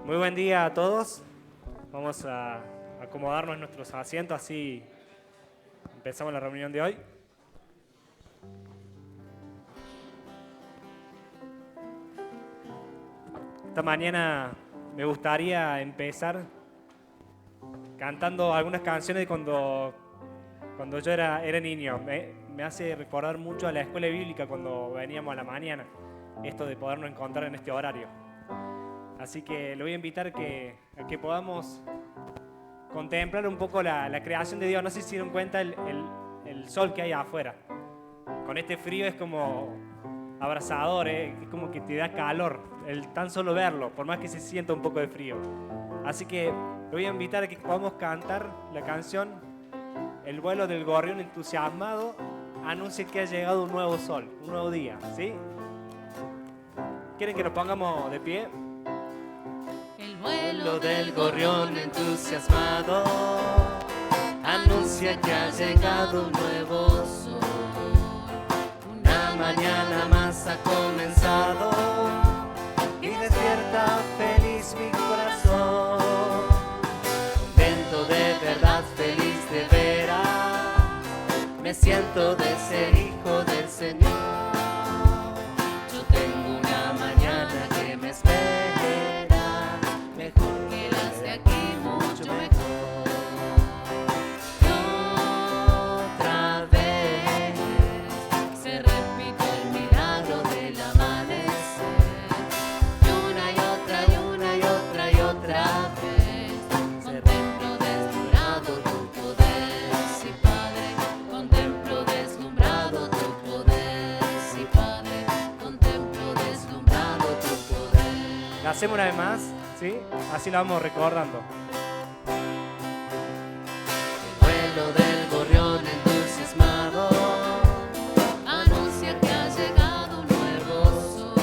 Muy buen día a todos. Vamos a acomodarnos en nuestros asientos, así empezamos la reunión de hoy. Esta mañana me gustaría empezar cantando algunas canciones de cuando yo era niño. Me hace recordar mucho a la escuela bíblica cuando veníamos a la mañana, esto de podernos encontrar en este horario. Así que le voy a invitar a que podamos contemplar un poco la creación de Dios. No sé si se dieron cuenta el sol que hay afuera. Con este frío es como abrasador, es como que te da calor el tan solo verlo, por más que se sienta un poco de frío. Así que le voy a invitar a que podamos cantar la canción El vuelo del gorrión entusiasmado anuncia que ha llegado un nuevo sol, un nuevo día, ¿sí? ¿Quieren que nos pongamos de pie? El vuelo del gorrión entusiasmado anuncia que ha llegado un nuevo sol. Una mañana más ha comenzado y despierta feliz mi corazón. Contento de verdad, feliz de veras, me siento de ser hijo del Señor. Yo tengo una mañana que me espera, mejor que las de aquí, mucho mejor. Y otra vez se repite el milagro del amanecer. Y una y otra y una y otra y otra vez contemplo deslumbrado tu poder, sí Padre. Contemplo deslumbrado tu poder, sí Padre. Contemplo deslumbrado tu poder. La hacemos una vez más, ¿sí? Así la vamos recordando. El vuelo del gorrión entusiasmado anuncia que ha llegado un nuevo sol.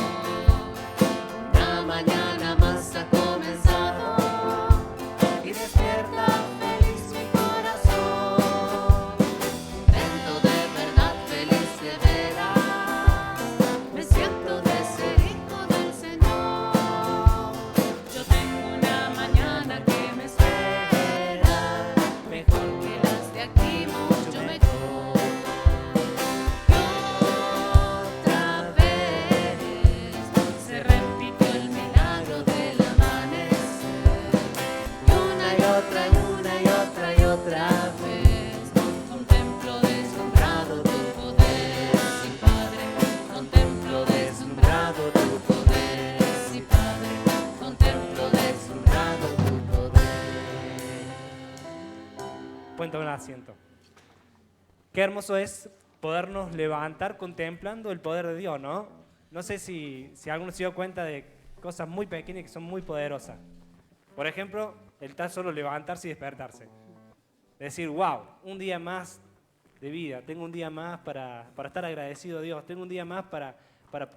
Una mañana más ha comenzado y despierta feliz mi corazón. Contento de verdad, feliz de veras, me siento de ser hijo del Señor. Yo tengo una mañana que me espera, mejor que las de aquí, mucho mejor. Otra vez se repite el milagro del amanecer. Y una y otra y una y otra y otra vez contemplo deslumbrado tu poder, sí Padre. Contemplo deslumbrado tu poder, sí Padre. Contemplo deslumbrado tu poder. Pueden tomar asiento. Qué hermoso es podernos levantar contemplando el poder de Dios, ¿no? No sé si alguno se dio cuenta de cosas muy pequeñas que son muy poderosas. Por ejemplo, el tan solo levantarse y despertarse. Decir, wow, un día más de vida, tengo un día más para estar agradecido a Dios, tengo un día más para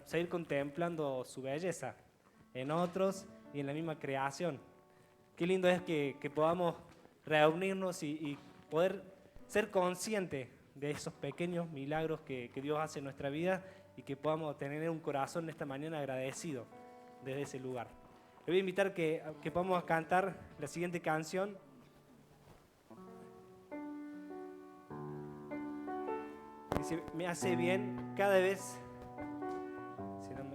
seguir contemplando su belleza en otros y en la misma creación. Qué lindo es que podamos reunirnos y poder ser conscientes de esos pequeños milagros que Dios hace en nuestra vida y que podamos tener un corazón esta mañana agradecido desde ese lugar. Le voy a invitar que podamos cantar la siguiente canción. Dice, me hace bien cada vez. Si no me-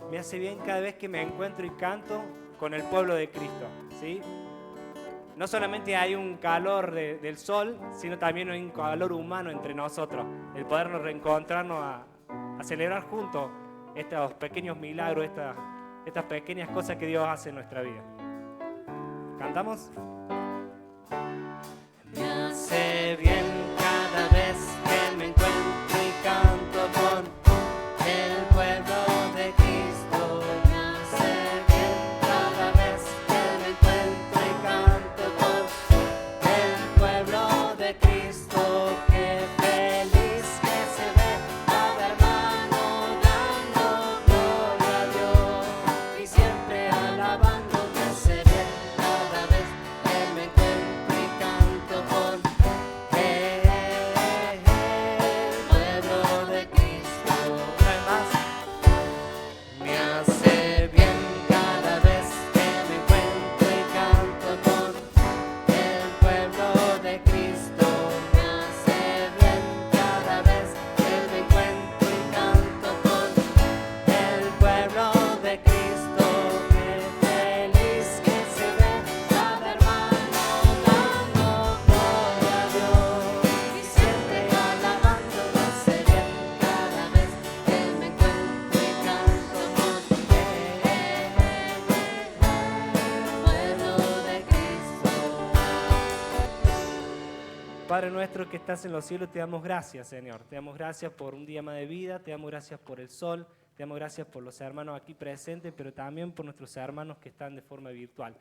Me hace bien cada vez que me encuentro y canto con el pueblo de Cristo, ¿sí? No solamente hay un calor del sol, sino también hay un calor humano entre nosotros. El podernos reencontrarnos a celebrar juntos estos pequeños milagros, estas pequeñas cosas que Dios hace en nuestra vida. ¿Cantamos? Me hace bien cada vez que me encuentro y canto con el pueblo de Cristo. Me hace bien cada vez que me encuentro y canto con el pueblo de Cristo. Qué feliz que se ve cada hermano dando gloria a Dios y siempre alabando. Me hace bien cada vez que me Padre nuestro que estás en los cielos, te damos gracias, Señor. Te damos gracias por un día más de vida, te damos gracias por el sol, te damos gracias por los hermanos aquí presentes, pero también por nuestros hermanos que están de forma virtual.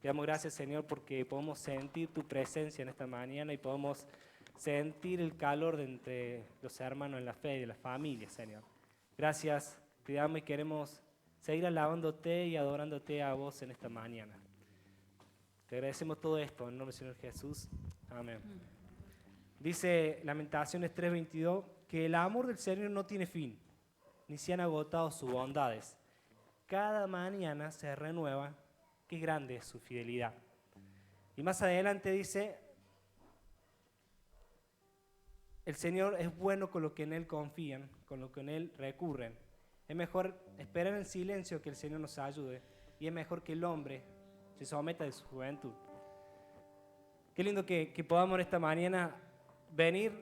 Te damos gracias, Señor, porque podemos sentir tu presencia en esta mañana y podemos sentir el calor de entre los hermanos en la fe y de la familia, Señor. Gracias, te damos y queremos seguir alabándote y adorándote a vos en esta mañana. Te agradecemos todo esto en el nombre del Señor Jesús. Amén. Dice Lamentaciones 3:22 que el amor del Señor no tiene fin, ni se han agotado sus bondades. Cada mañana se renueva, qué grande es su fidelidad. Y más adelante dice, el Señor es bueno con los que en Él confían, con los que en Él recurren. Es mejor esperar en silencio que el Señor nos ayude, y es mejor que el hombre se someta de su juventud. Qué lindo que podamos en esta mañana venir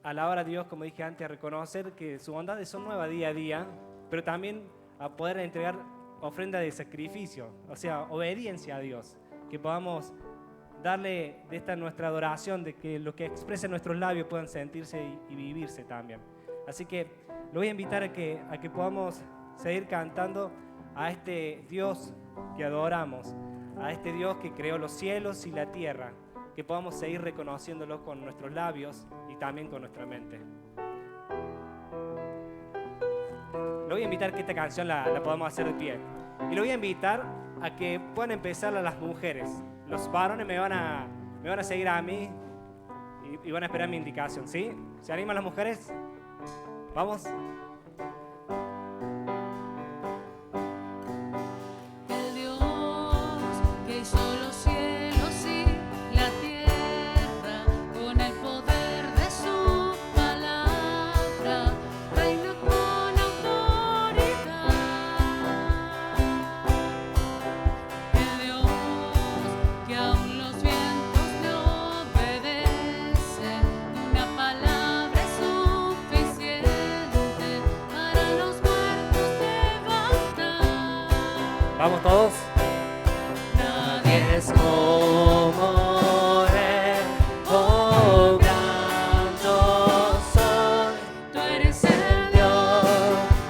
a alabar a Dios, como dije antes, a reconocer que sus bondades son nuevas día a día, pero también a poder entregar ofrenda de sacrificio, o sea, obediencia a Dios, que podamos darle de esta nuestra adoración, de que lo que expresen nuestros labios puedan sentirse y vivirse también. Así que lo voy a invitar a que podamos seguir cantando a este Dios que adoramos, a este Dios que creó los cielos y la tierra, que podamos seguir reconociéndolo con nuestros labios y también con nuestra mente. Lo voy a invitar a que esta canción la podamos hacer de pie. Y lo voy a invitar a que puedan empezar a las mujeres. Los varones me van a seguir a mí y van a esperar mi indicación, ¿sí? ¿Se animan las mujeres? ¿Vamos? El Dios que hizo los cielos y la tierra con el poder de su palabra, reina con autoridad. El Dios que aún los vientos le obedecen, una palabra es suficiente para los muertos levantar. ¿Vamos todos? Nadie es como Él, oh gran yo soy. Tú eres el Dios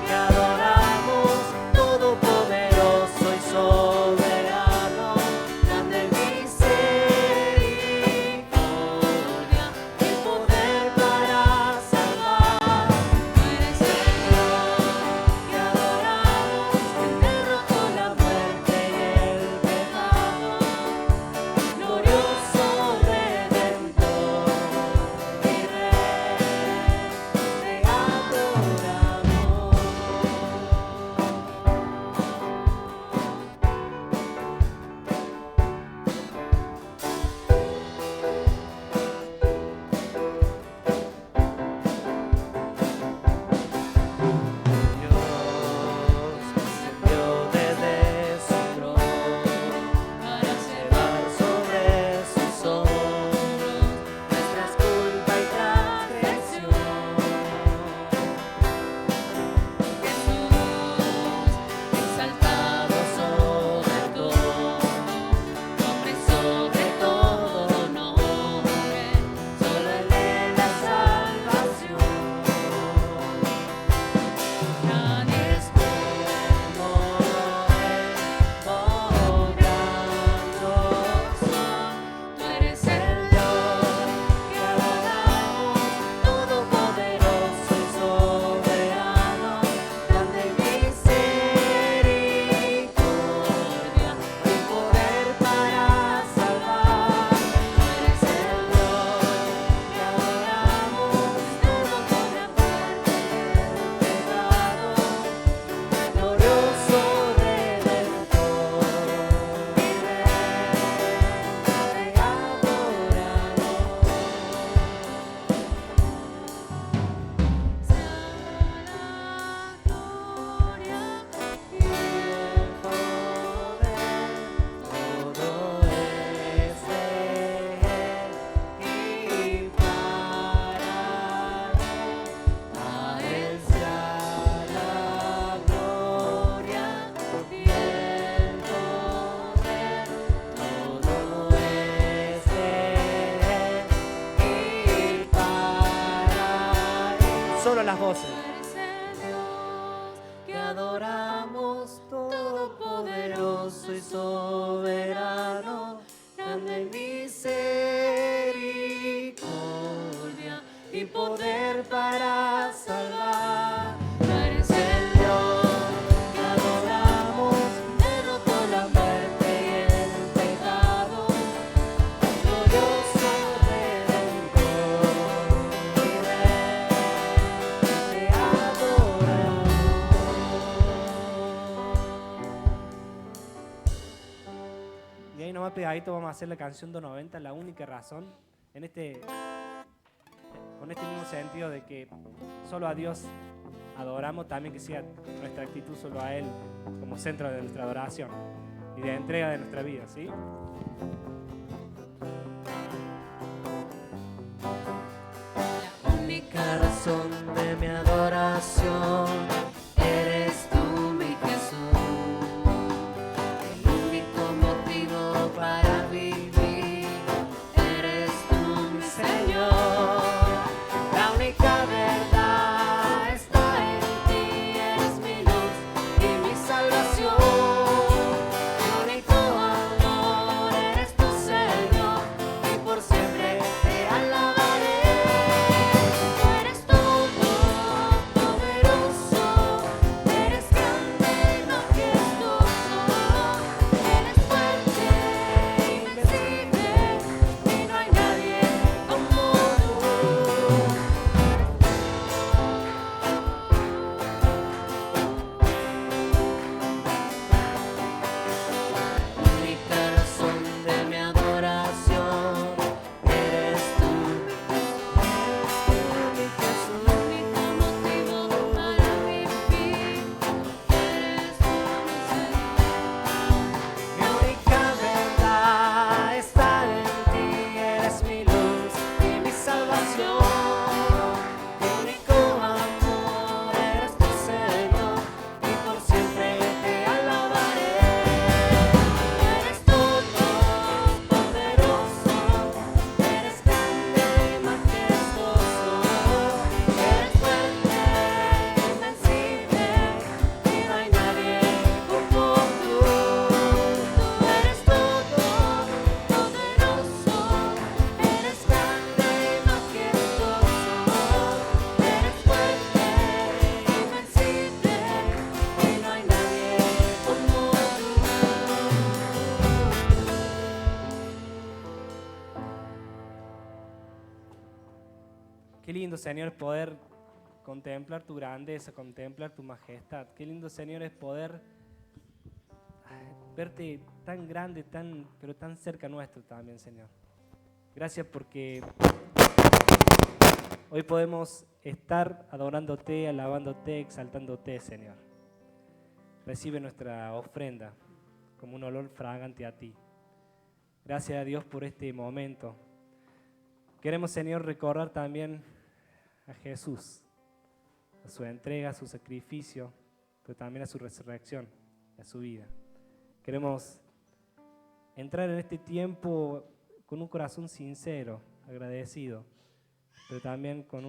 que adoramos, todopoderoso y soberano, grande misericordia, el poder para salvar. Tú eres el Que adoramos, que derrotó la muerte y el pecado. las voces. Eres el Dios que adoramos, todopoderoso y soberano, grande misericordia y poder para salvar. Tú eres el Dios que adoramos, derrotó la muerte y el pecado, glorioso Redentor y Rey, te adoramos. Y ahí nomás pegadito vamos a hacer la canción 290, la única razón, con este mismo sentido de que solo a Dios adoramos, también que sea nuestra actitud solo a Él como centro de nuestra adoración y de entrega de nuestra vida, ¿sí? La única razón de mi adoración eres tú, mi Jesús. El único motivo para vivir eres tú, mi Señor. La única verdad está en ti, eres mi luz y mi salvación. Mi único amor eres tu Señor y por siempre te alabaré. Tú eres todopoderoso, eres grande y majestuoso, eres fuerte, invencible y no hay nadie como tú. Única razón de mi adoración eres tú, mi Jesús. Único motivo para vivir eres tú, mi Señor. Mi única verdad está en ti, eres mi luz y mi salvación. Mi único amor eres tu Señor y por siempre te alabaré. Eres todopoderoso, eres grande y majestuoso, eres fuerte, invencible y no hay nadie como tú. Tú eres todopoderoso, eres grande y majestuoso, eres fuerte, invencible y no hay nadie como tú. Qué lindo, Señor, es poder contemplar tu grandeza, contemplar tu majestad. Qué lindo, Señor, es poder verte tan grande, pero tan cerca nuestro también, Señor. Gracias porque hoy podemos estar adorándote, alabándote, exaltándote, Señor. Recibe nuestra ofrenda como un olor fragante a ti. Gracias a Dios por este momento. Queremos, Señor, recordar también a Jesús, a su entrega, a su sacrificio, pero también a su resurrección, a su vida. Queremos entrar en este tiempo con un corazón sincero, agradecido, pero también con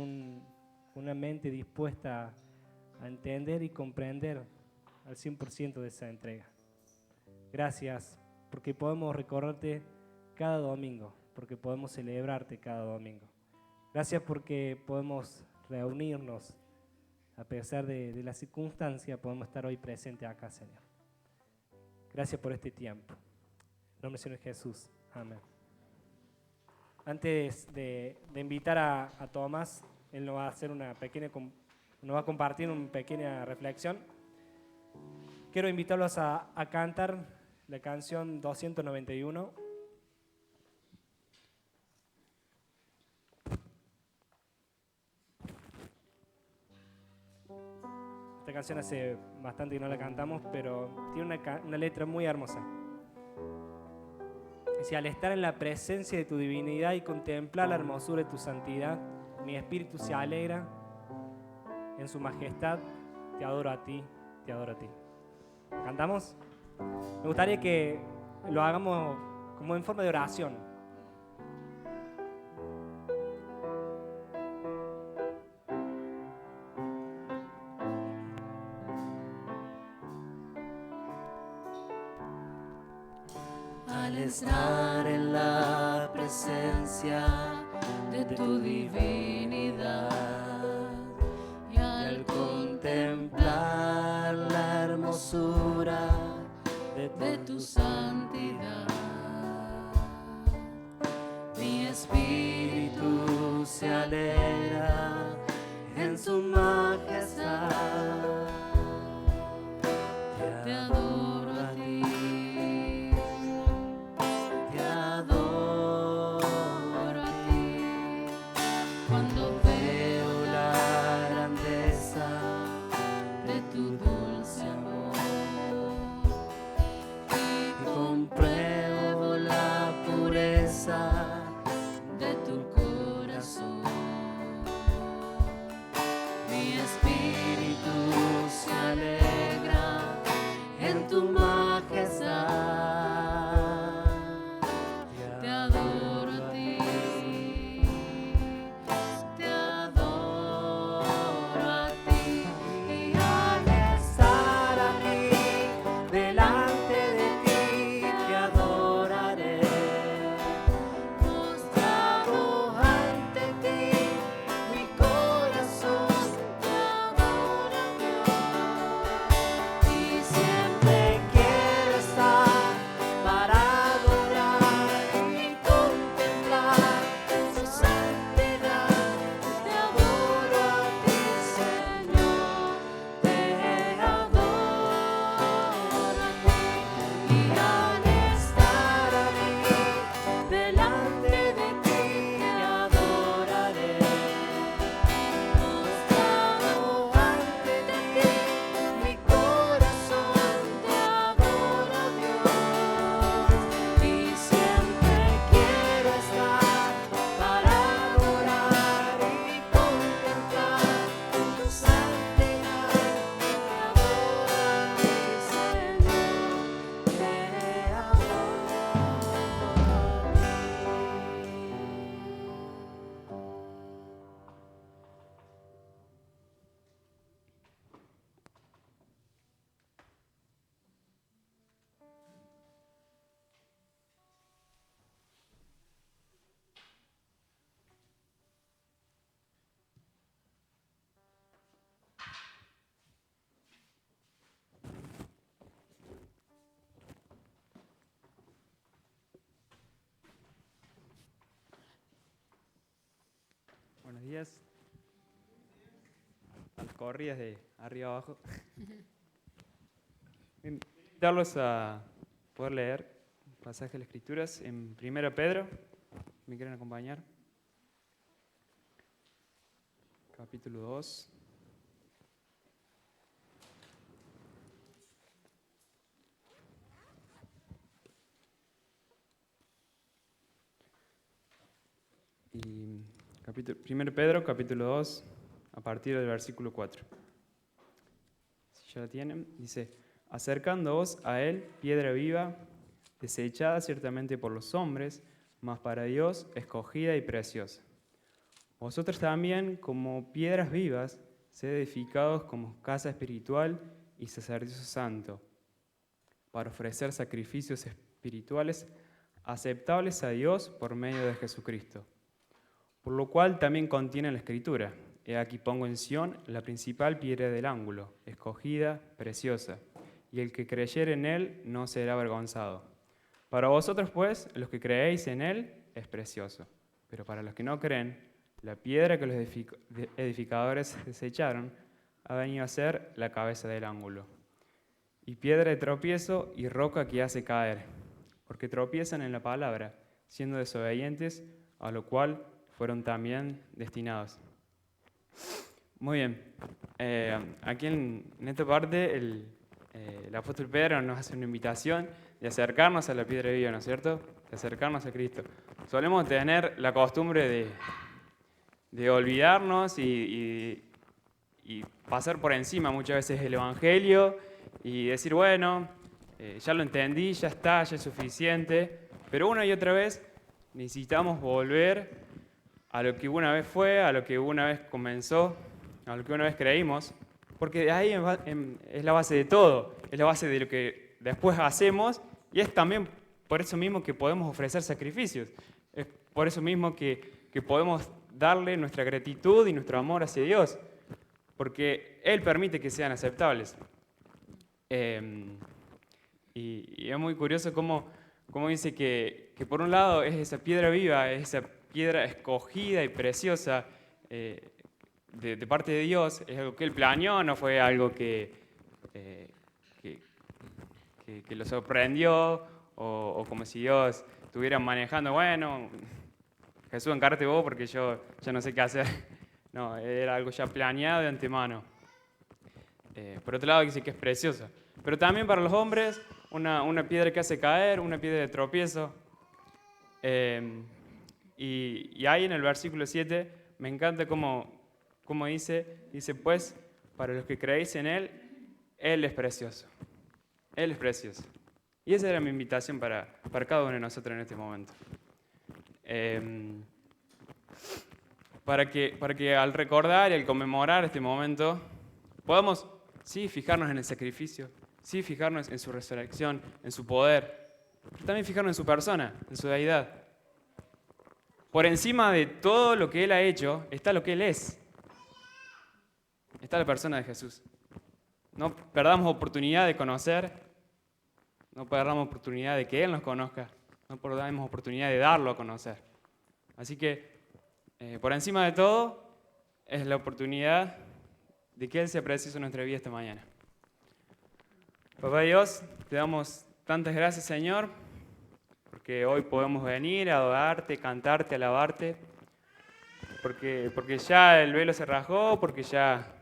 una mente dispuesta a entender y comprender al 100% de esa entrega. Gracias porque podemos recordarte cada domingo, porque podemos celebrarte cada domingo. Gracias porque podemos reunirnos, a pesar de la circunstancia, podemos estar hoy presentes acá, Señor. Gracias por este tiempo. En nombre del Señor Jesús. Amén. Antes de invitar a Tomás, él nos va a hacer nos va a compartir una pequeña reflexión. Quiero invitarlos a cantar la canción 291. Esta canción hace bastante que no la cantamos, pero tiene una letra muy hermosa. Dice: al estar en la presencia de tu divinidad y contemplar la hermosura de tu santidad, mi espíritu se alegra en su majestad. Te adoro a ti, te adoro a ti. ¿Cantamos? Me gustaría que lo hagamos como en forma de oración. se alegra en su majestad. Te adoro a ti, te adoro a ti. Cuando veo la grandeza de tu dulce amor y compruebo la pureza de tu corazón, mi espíritu se alegra en tu majestad. Te adoro a ti, te adoro a ti. Y al estar aquí delante de ti te adoraré, postrado ante ti mi corazón te adora, Dios. Y siempre quiero estar para adorar y contemplar su santidad. Te adoro a ti, Señor, te adoro a ti. Y al estar aquí delante de ti te adoraré, postrado ante ti mi corazón te adora, Dios. Y siempre quiero estar para adorar y contemplar tu santidad. Te adoro a ti, Señor, te adoro Buenos días. A las corridas de arriba abajo. Invitarlos a poder leer un pasaje de las Escrituras en 1 Pedro. ¿Me quieren acompañar? Capítulo 2. Y 1 Pedro, capítulo 2, a partir del versículo 4. Si ya lo tienen, dice: acercándoos a él, piedra viva, desechada ciertamente por los hombres, mas para Dios escogida y preciosa. Vosotros también, como piedras vivas, sed edificados como casa espiritual y sacerdocio santo, para ofrecer sacrificios espirituales aceptables a Dios por medio de Jesucristo. Por lo cual también contiene la Escritura: he aquí pongo en Sión la principal piedra del ángulo, escogida, preciosa, y el que creyere en él no será avergonzado. Para vosotros, pues, los que creéis en él, es precioso. Pero para los que no creen, la piedra que los edificadores desecharon ha venido a ser la cabeza del ángulo, y piedra de tropiezo y roca que hace caer, porque tropiezan en la palabra, siendo desobedientes, a lo cual fueron también destinados. Muy bien. Aquí en esta parte el apóstol Pedro nos hace una invitación de acercarnos a la piedra viva, ¿no es cierto? De acercarnos a Cristo. Solemos tener la costumbre de olvidarnos y pasar por encima muchas veces el Evangelio y decir, bueno, ya lo entendí, ya está, ya es suficiente. Pero una y otra vez necesitamos volver a lo que una vez fue, a lo que una vez comenzó, a lo que una vez creímos, porque de ahí es la base de todo, es la base de lo que después hacemos, y es también por eso mismo que podemos ofrecer sacrificios, es por eso mismo que podemos darle nuestra gratitud y nuestro amor hacia Dios, porque Él permite que sean aceptables. Y es muy curioso cómo dice que por un lado es esa piedra viva, es esa piedra escogida y preciosa de parte de Dios, es algo que Él planeó, no fue algo que lo sorprendió o como si Dios estuviera manejando, bueno, Jesús, encárgate vos porque yo ya no sé qué hacer. No, era algo ya planeado de antemano. Por otro lado, dice que es preciosa. Pero también para los hombres, una piedra que hace caer, una piedra de tropiezo. Y ahí en el versículo 7 me encanta cómo dice, pues, para los que creéis en Él es precioso. Él es precioso. Y esa era mi invitación para cada uno de nosotros en este momento. Para que al recordar y al conmemorar este momento, podamos, sí, fijarnos en el sacrificio, sí, fijarnos en su resurrección, en su poder, pero también fijarnos en su persona, en su deidad. Por encima de todo lo que Él ha hecho, está lo que Él es. Está la persona de Jesús. No perdamos oportunidad de conocer, no perdamos oportunidad de que Él nos conozca, no perdamos oportunidad de darlo a conocer. Así que, por encima de todo, es la oportunidad de que Él sea preciso en nuestra vida esta mañana. Papá Dios, te damos tantas gracias, Señor, porque hoy podemos venir a adorarte, cantarte, alabarte, porque ya el velo se rasgó, porque ya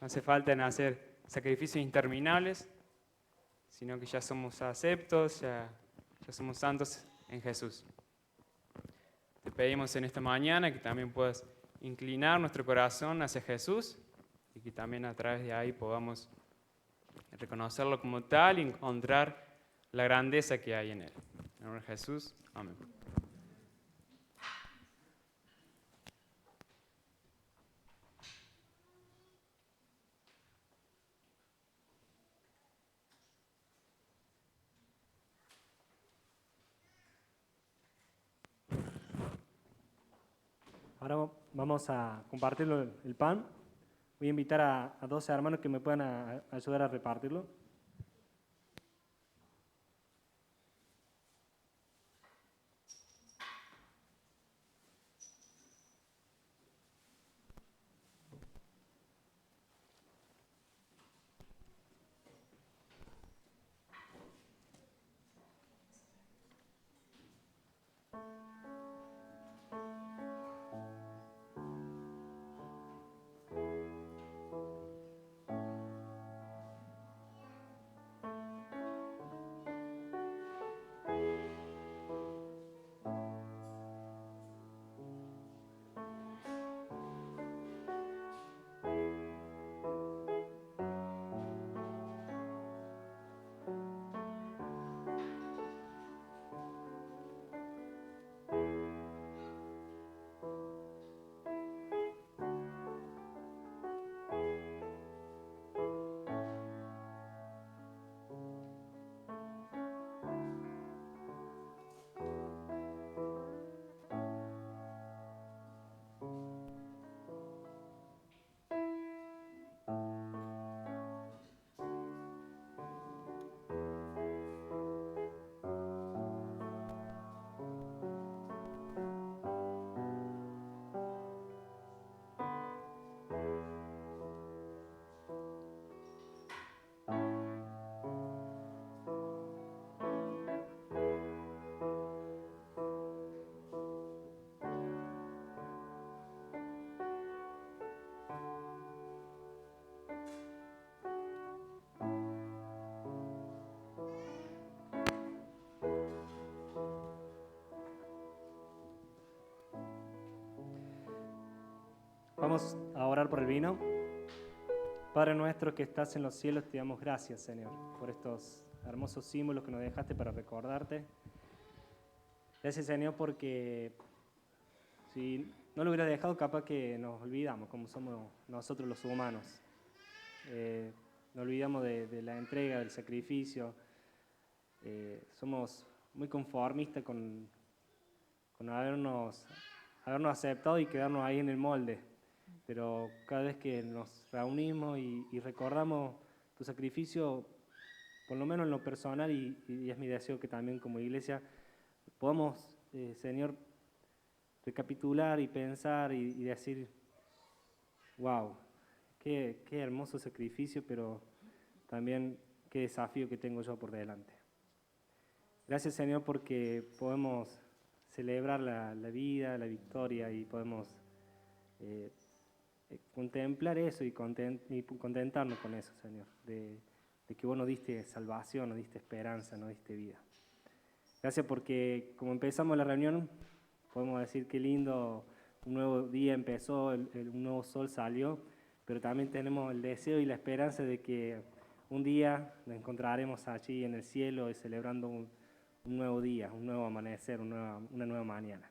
no hace falta en hacer sacrificios interminables, sino que ya somos aceptos, ya somos santos en Jesús. Te pedimos en esta mañana que también puedas inclinar nuestro corazón hacia Jesús y que también a través de ahí podamos reconocerlo como tal y encontrar la grandeza que hay en Él. En el nombre de Jesús, amén. Ahora vamos a compartir el pan. Voy a invitar a 12 hermanos que me puedan ayudar a repartirlo. Vamos a orar por el vino. Padre nuestro que estás en los cielos, te damos gracias, Señor, por estos hermosos símbolos que nos dejaste para recordarte. Gracias, Señor, porque si no lo hubieras dejado, capaz que nos olvidamos, como somos nosotros los humanos. Nos olvidamos de la entrega, del sacrificio. Somos muy conformistas con habernos aceptado y quedarnos ahí en el molde. Pero cada vez que nos reunimos y recordamos tu sacrificio, por lo menos en lo personal, y es mi deseo que también como iglesia podamos, Señor, recapitular y pensar y decir, wow, qué hermoso sacrificio, pero también qué desafío que tengo yo por delante. Gracias, Señor, porque podemos celebrar la vida, la victoria, y podemos contemplar eso y contentarnos con eso, Señor, de que vos nos diste salvación, nos diste esperanza, nos diste vida. Gracias porque como empezamos la reunión, podemos decir qué lindo, un nuevo día empezó, un nuevo sol salió, pero también tenemos el deseo y la esperanza de que un día nos encontraremos allí en el cielo y celebrando un nuevo día, un nuevo amanecer, una nueva mañana.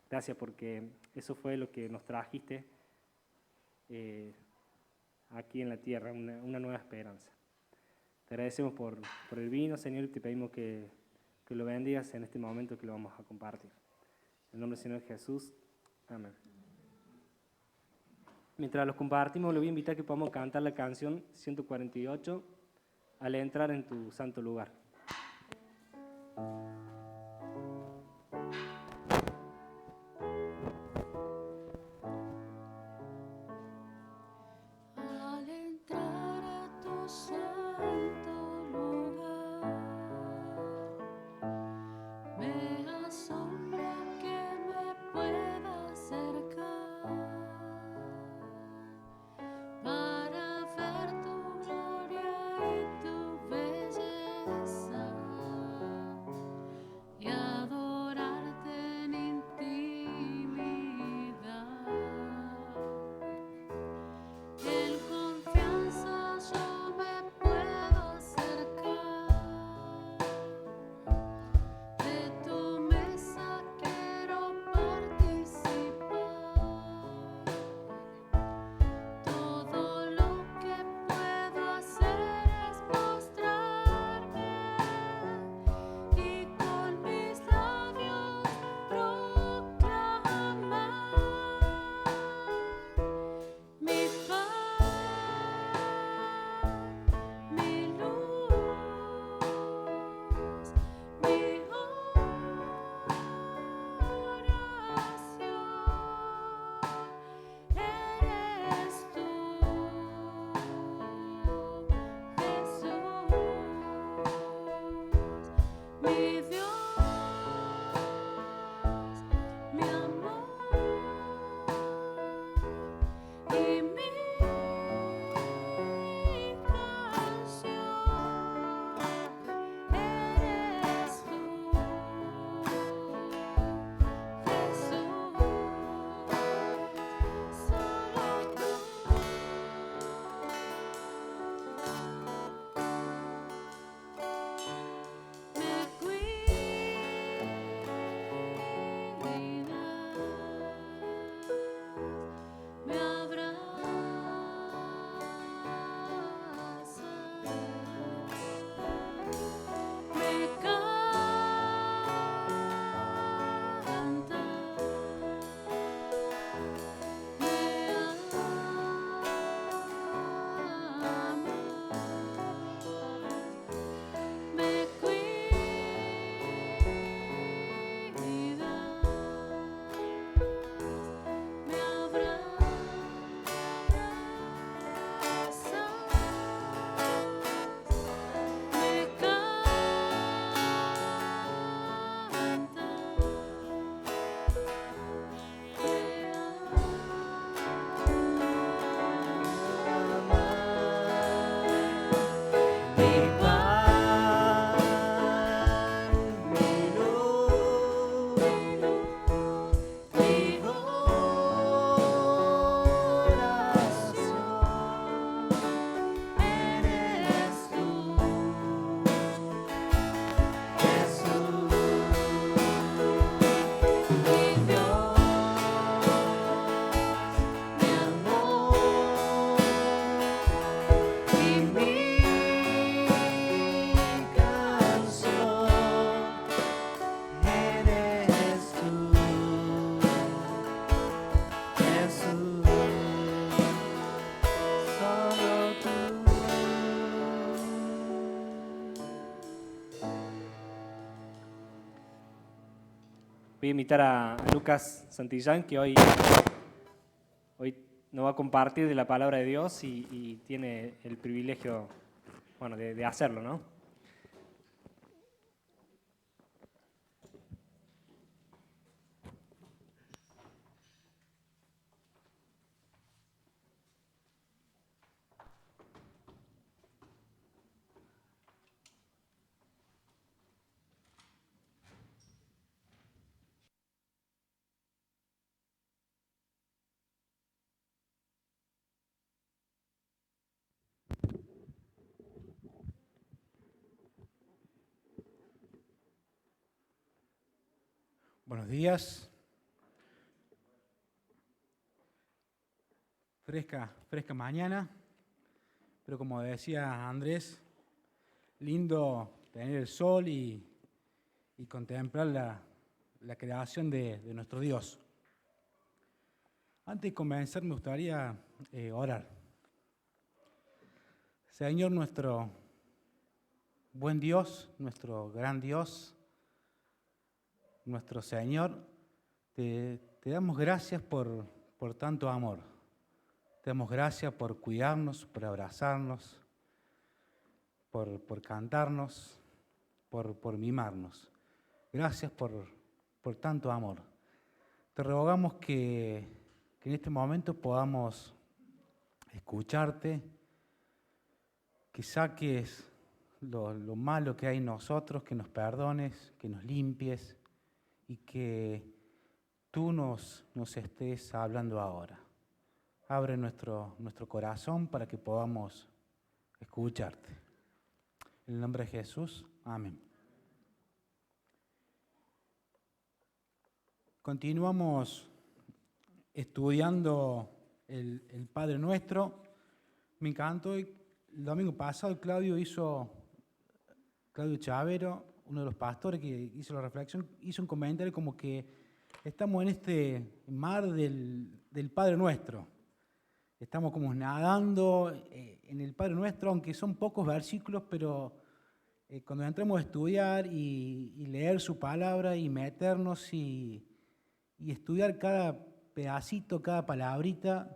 Gracias porque eso fue lo que nos trajiste aquí en la tierra, una nueva esperanza. Te agradecemos por el vino, Señor, y te pedimos que lo bendigas en este momento que lo vamos a compartir. En el nombre del Señor Jesús, amén. Mientras los compartimos, le voy a invitar que podamos cantar la canción 148, al entrar en tu santo lugar. Al entrar a tu santo lugar, me asombra que me pueda acercar para ver tu gloria y tu belleza. voy a invitar a Lucas Santillán, que hoy nos va a compartir de la palabra de Dios y tiene el privilegio, bueno, de hacerlo, ¿no? Buenos días. Fresca mañana, pero como decía Andrés, lindo tener el sol y contemplar la creación de nuestro Dios. Antes de comenzar me gustaría orar. Señor, nuestro buen Dios, nuestro gran Dios, nuestro Señor, te damos gracias por tanto amor. Te damos gracias por cuidarnos, por abrazarnos, por cantarnos, por mimarnos. Gracias por tanto amor. Te rogamos que en este momento podamos escucharte, que saques lo malo que hay en nosotros, que nos perdones, que nos limpies, y que tú nos estés hablando ahora. Abre nuestro corazón para que podamos escucharte. En el nombre de Jesús, amén. Continuamos estudiando el Padre Nuestro. Me encantó, el domingo pasado Claudio Chavero, uno de los pastores que hizo la reflexión, hizo un comentario como que estamos en este mar del Padre Nuestro. Estamos como nadando en el Padre Nuestro, aunque son pocos versículos, pero cuando entramos a estudiar y leer su palabra y meternos y estudiar cada pedacito, cada palabrita,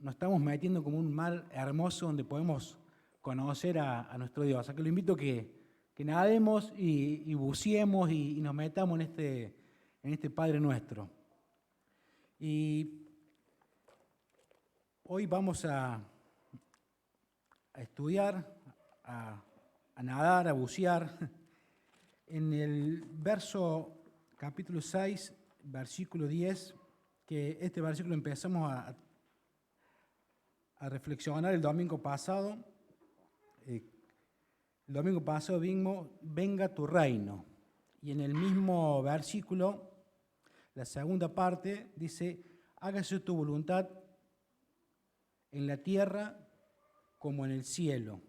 nos estamos metiendo como un mar hermoso donde podemos conocer a nuestro Dios. Así que lo invito a que nademos y buceemos y nos metamos en este Padre Nuestro. Y hoy vamos a estudiar, a nadar, a bucear en el capítulo 6, versículo 10, que este versículo empezamos a reflexionar el domingo pasado. El domingo pasado vimos, venga tu reino. Y en el mismo versículo, la segunda parte, dice, hágase tu voluntad en la tierra como en el cielo.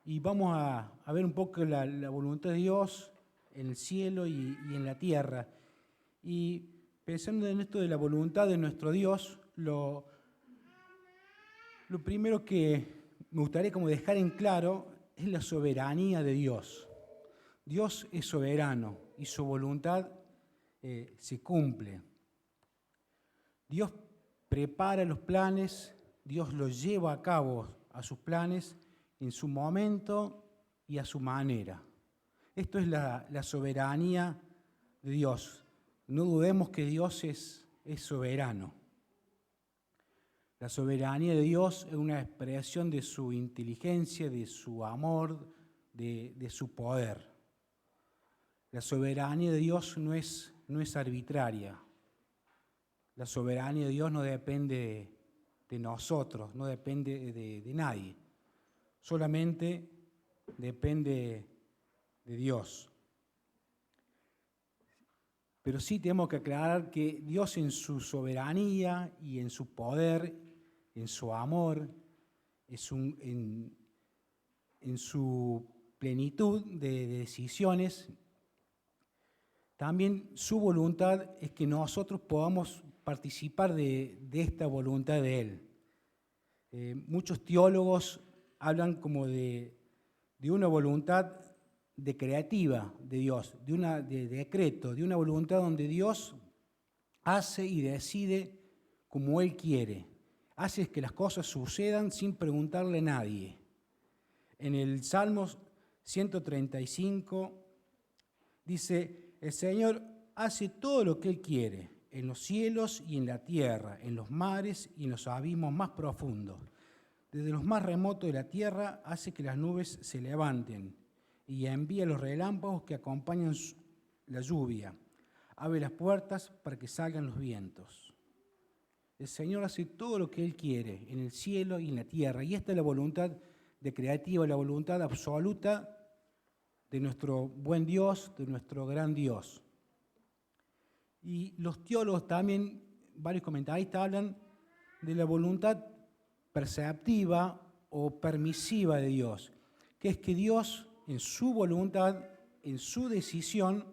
Y vamos a ver un poco la voluntad de Dios en el cielo y en la tierra. Y pensando en esto de la voluntad de nuestro Dios, lo primero que me gustaría como dejar en claro es la soberanía de Dios. Dios es soberano y su voluntad se cumple. Dios prepara los planes, Dios los lleva a cabo a sus planes en su momento y a su manera. Esto es la soberanía de Dios. No dudemos que Dios es soberano. La soberanía de Dios es una expresión de su inteligencia, de su amor, de su poder. La soberanía de Dios no es arbitraria. La soberanía de Dios no depende de nosotros, no depende de nadie. Solamente depende de Dios. Pero sí tenemos que aclarar que Dios en su soberanía y en su poder, en su amor, en su plenitud de decisiones, también su voluntad es que nosotros podamos participar de esta voluntad de Él. Muchos teólogos hablan como de una voluntad de creativa de Dios, de decreto, de una voluntad donde Dios hace y decide como Él quiere. Hace que las cosas sucedan sin preguntarle a nadie. En el Salmo 135 dice, el Señor hace todo lo que Él quiere, en los cielos y en la tierra, en los mares y en los abismos más profundos. Desde los más remotos de la tierra hace que las nubes se levanten y envía los relámpagos que acompañan la lluvia. Abre las puertas para que salgan los vientos. El Señor hace todo lo que Él quiere, en el cielo y en la tierra. Y esta es la voluntad de creativa, la voluntad absoluta de nuestro buen Dios, de nuestro gran Dios. Y los teólogos también, varios comentaristas, hablan de la voluntad perceptiva o permisiva de Dios, que es que Dios, en su voluntad, en su decisión,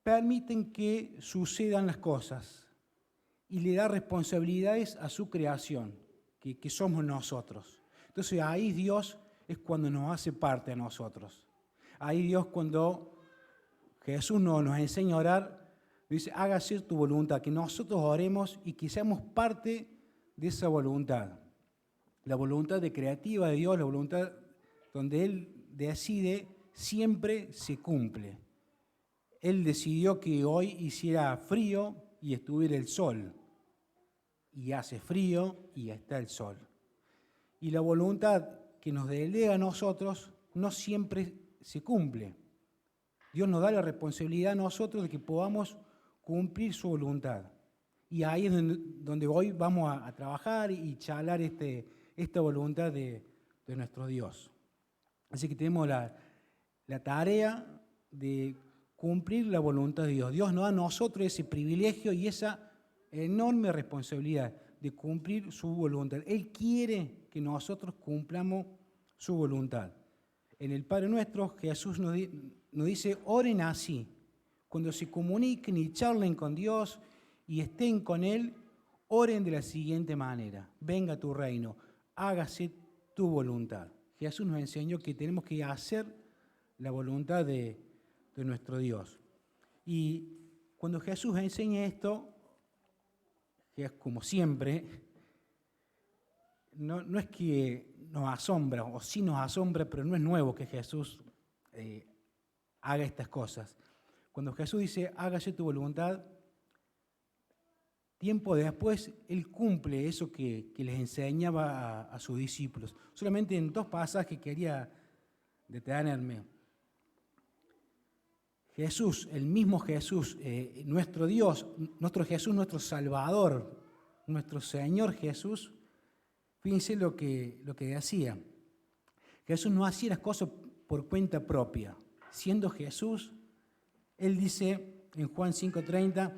permiten que sucedan las cosas y le da responsabilidades a su creación, que somos nosotros. Entonces ahí Dios es cuando nos hace parte a nosotros. Ahí Dios, cuando Jesús nos enseña a orar, dice, hágase tu voluntad, que nosotros oremos y que seamos parte de esa voluntad. La voluntad de creativa de Dios, la voluntad donde Él decide, siempre se cumple. Él decidió que hoy hiciera frío y estuviera el sol. Y hace frío y está el sol. Y la voluntad que nos delega a nosotros no siempre se cumple. Dios nos da la responsabilidad a nosotros de que podamos cumplir su voluntad. Y ahí es donde hoy vamos a trabajar y charlar esta voluntad de nuestro Dios. Así que tenemos la tarea de cumplir la voluntad de Dios. Dios nos da a nosotros ese privilegio y esa enorme responsabilidad de cumplir su voluntad. Él quiere que nosotros cumplamos su voluntad. En el Padre Nuestro, Jesús nos dice, oren así. Cuando se comuniquen y charlen con Dios y estén con Él, oren de la siguiente manera. Venga tu reino, hágase tu voluntad. Jesús nos enseñó que tenemos que hacer la voluntad de nuestro Dios. Y cuando Jesús enseña esto, que es como siempre, no es que nos asombra, o sí nos asombra, pero no es nuevo que Jesús haga estas cosas. Cuando Jesús dice, hágase tu voluntad, tiempo después, Él cumple eso que les enseñaba a sus discípulos. Solamente en 2 pasajes quería detenerme. Jesús, el mismo Jesús, nuestro Dios, nuestro Jesús, nuestro Salvador, nuestro Señor Jesús, fíjense lo que hacía. Jesús no hacía las cosas por cuenta propia. Siendo Jesús, Él dice en Juan 5:30,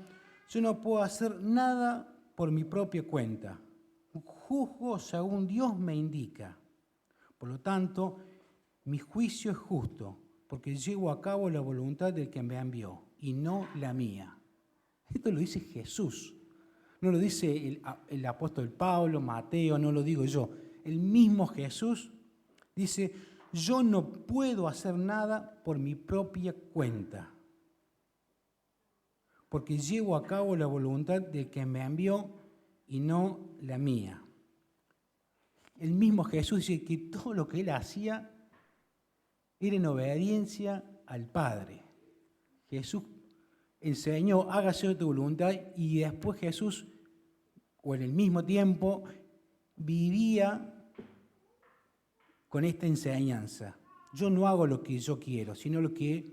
yo no puedo hacer nada por mi propia cuenta. Juzgo según Dios me indica. Por lo tanto, mi juicio es justo, porque llevo a cabo la voluntad del que me envió y no la mía. Esto lo dice Jesús. No lo dice el apóstol Pablo, Mateo, no lo digo yo. El mismo Jesús dice, yo no puedo hacer nada por mi propia cuenta, porque llevo a cabo la voluntad del que me envió y no la mía. El mismo Jesús dice que todo lo que Él hacía era en obediencia al Padre. Jesús enseñó, hágase tu voluntad, y después Jesús, o en el mismo tiempo, vivía con esta enseñanza. Yo no hago lo que yo quiero, sino lo que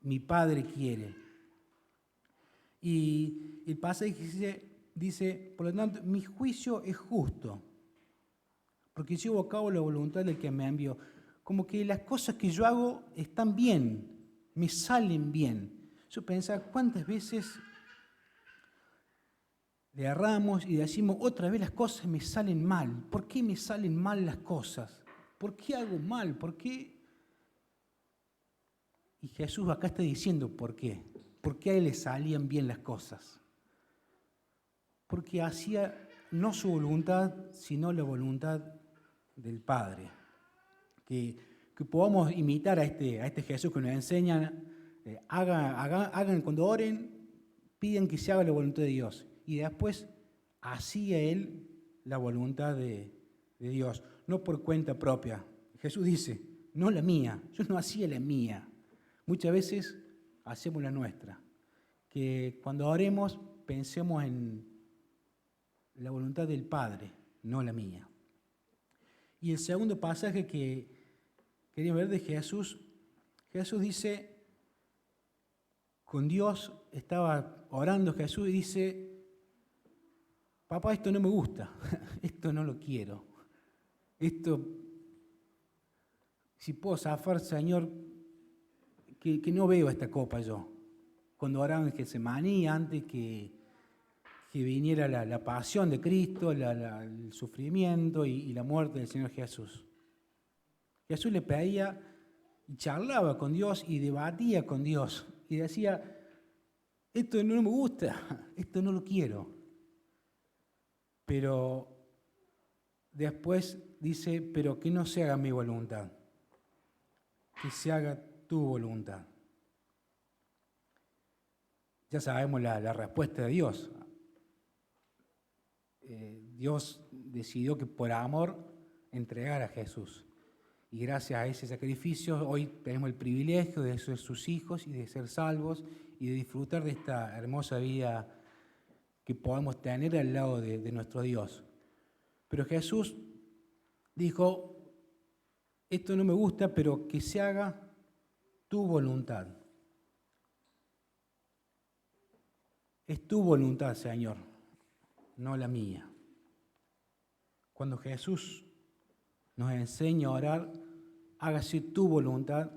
mi Padre quiere. Y el pasaje dice, por lo tanto, mi juicio es justo, porque llevo a cabo la voluntad del que me envió. Como que las cosas que yo hago están bien, me salen bien. Yo pensaba, ¿cuántas veces le erramos y decimos, otra vez las cosas me salen mal? ¿Por qué me salen mal las cosas? ¿Por qué hago mal? ¿Por qué? Y Jesús acá está diciendo por qué. ¿Por qué a Él le salían bien las cosas? Porque hacía no su voluntad, sino la voluntad del Padre. Que que podamos imitar a este Jesús que nos enseña, hagan cuando oren, piden que se haga la voluntad de Dios. Y después, hacía Él la voluntad de Dios, no por cuenta propia. Jesús dice, no la mía, yo no hacía la mía. Muchas veces hacemos la nuestra. Que cuando oremos, pensemos en la voluntad del Padre, no la mía. Y el segundo pasaje que quería ver de Jesús, Jesús dice, con Dios estaba orando Jesús y dice, papá, esto no me gusta, esto no lo quiero, esto, si puedo zafar, Señor, que no veo esta copa yo. Cuando oraba en Getsemaní, antes que viniera la pasión de Cristo, el sufrimiento y la muerte del Señor Jesús. Jesús le pedía y charlaba con Dios y debatía con Dios y decía, esto no me gusta, esto no lo quiero. Pero después dice, pero que no se haga mi voluntad, que se haga tu voluntad. Ya sabemos la respuesta de Dios. Dios decidió que por amor entregara a Jesús. Y gracias a ese sacrificio hoy tenemos el privilegio de ser sus hijos y de ser salvos y de disfrutar de esta hermosa vida que podemos tener al lado de nuestro Dios. Pero Jesús dijo, esto no me gusta, pero que se haga tu voluntad. Es tu voluntad, Señor, no la mía. Cuando Jesús nos enseña a orar, hágase tu voluntad,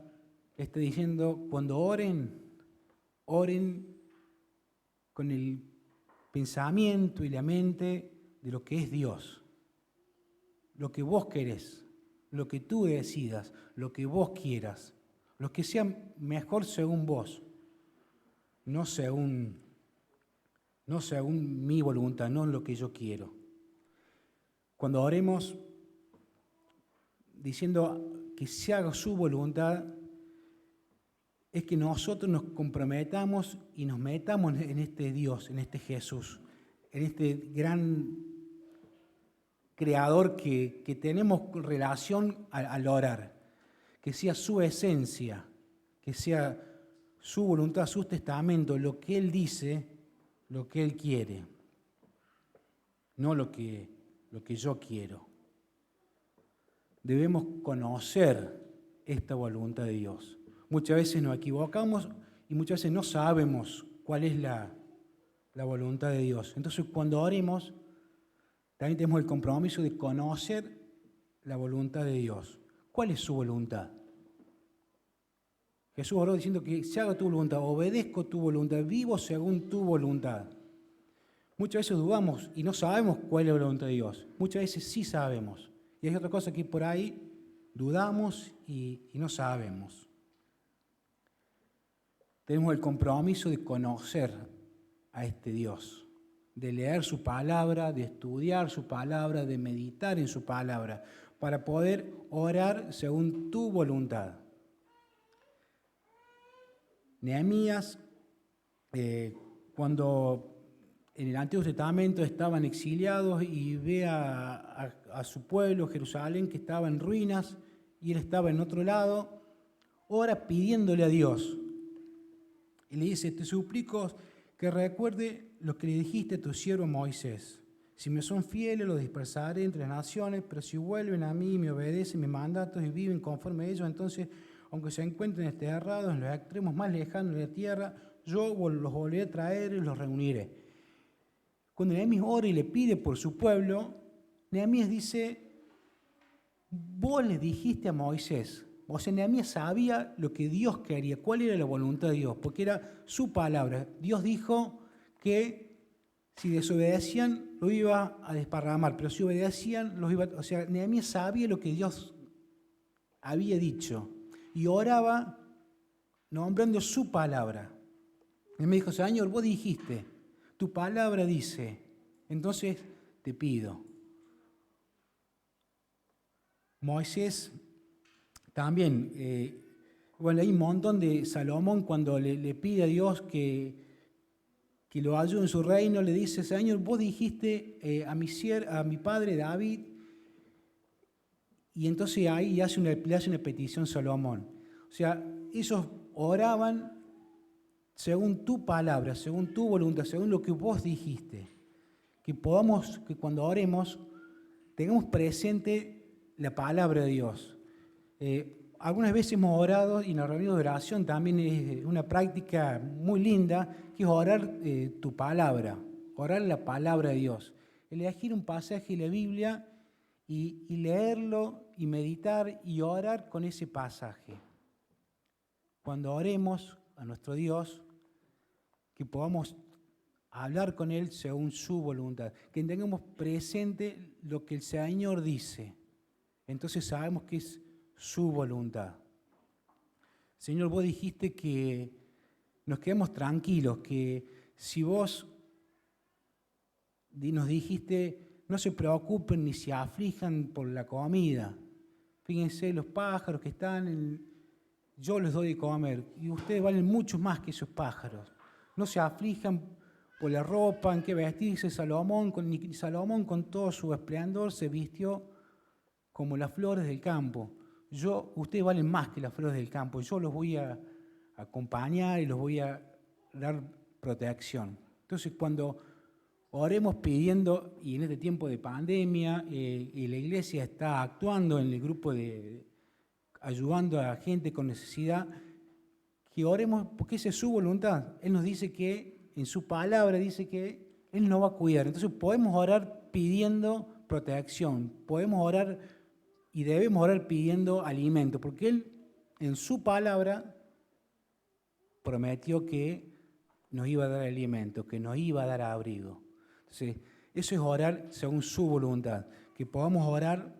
está diciendo, cuando oren con el pensamiento y la mente de lo que es Dios, lo que vos querés, lo que tú decidas, lo que vos quieras, lo que sea mejor según vos, no según mi voluntad, no lo que yo quiero. Cuando oremos diciendo que se haga su voluntad, es que nosotros nos comprometamos y nos metamos en este Dios, en este Jesús, en este gran creador que tenemos relación al orar, que sea su esencia, que sea su voluntad, su testamento, lo que Él dice, lo que Él quiere, no lo que yo quiero. Debemos conocer esta voluntad de Dios. Muchas veces nos equivocamos y muchas veces no sabemos cuál es la voluntad de Dios. Entonces, cuando oremos, también tenemos el compromiso de conocer la voluntad de Dios. ¿Cuál es su voluntad? Jesús oró diciendo que se haga tu voluntad, obedezco tu voluntad, vivo según tu voluntad. Muchas veces dudamos y no sabemos cuál es la voluntad de Dios. Muchas veces sí sabemos. Y hay otra cosa que por ahí dudamos y no sabemos. Tenemos el compromiso de conocer a este Dios, de leer su palabra, de estudiar su palabra, de meditar en su palabra, para poder orar según tu voluntad. Nehemías, cuando en el Antiguo Testamento estaban exiliados y ve a su pueblo, Jerusalén, que estaba en ruinas, y él estaba en otro lado, ora pidiéndole a Dios. Y le dice, te suplico que recuerde lo que le dijiste a tu siervo Moisés. Si me son fieles, los dispersaré entre las naciones, pero si vuelven a mí y me obedecen mis mandatos y viven conforme a ellos, entonces, aunque se encuentren desterrados en los extremos más lejanos de la tierra, yo los volveré a traer y los reuniré. Cuando Nehemías ora y le pide por su pueblo, Nehemías dice, vos le dijiste a Moisés. O sea, Nehemías sabía lo que Dios quería, cuál era la voluntad de Dios, porque era su palabra. Dios dijo que si desobedecían lo iba a desparramar, pero si obedecían los iba a... O sea, Nehemías sabía lo que Dios había dicho y oraba nombrando su palabra. Y me dijo, Señor, vos dijiste, tu palabra dice, entonces te pido. Moisés También, bueno, hay un montón de Salomón cuando le pide a Dios que lo ayude en su reino, le dice, Señor, vos dijiste a mi padre David, y entonces ahí le hace una petición Salomón. O sea, ellos oraban según tu palabra, según tu voluntad, según lo que vos dijiste. Que cuando oremos, tengamos presente la palabra de Dios. Algunas veces hemos orado y en la reunión de oración también es una práctica muy linda, que es orar tu palabra, orar la palabra de Dios. Elegir un pasaje de la Biblia y leerlo y meditar y orar con ese pasaje. Cuando oremos a nuestro Dios, que podamos hablar con Él según su voluntad, que tengamos presente lo que el Señor dice. Entonces sabemos que es su voluntad. Señor, vos dijiste que nos quedemos tranquilos, que si vos nos dijiste, no se preocupen ni se aflijan por la comida. Fíjense los pájaros que están, yo les doy de comer, y ustedes valen mucho más que esos pájaros. No se aflijan por la ropa, en qué vestirse. Salomón con todo su esplendor se vistió como las flores del campo. Ustedes valen más que las flores del campo. Yo los voy a acompañar y los voy a dar protección. Entonces, cuando oremos pidiendo, y en este tiempo de pandemia, y la iglesia está actuando en el grupo ayudando a gente con necesidad, que oremos porque esa es su voluntad. Él nos dice que, en su palabra, dice que Él nos va a cuidar. Entonces podemos orar pidiendo protección, podemos orar y debemos orar pidiendo alimento, porque Él, en su palabra, prometió que nos iba a dar alimento, que nos iba a dar abrigo. Entonces, eso es orar según su voluntad, que podamos orar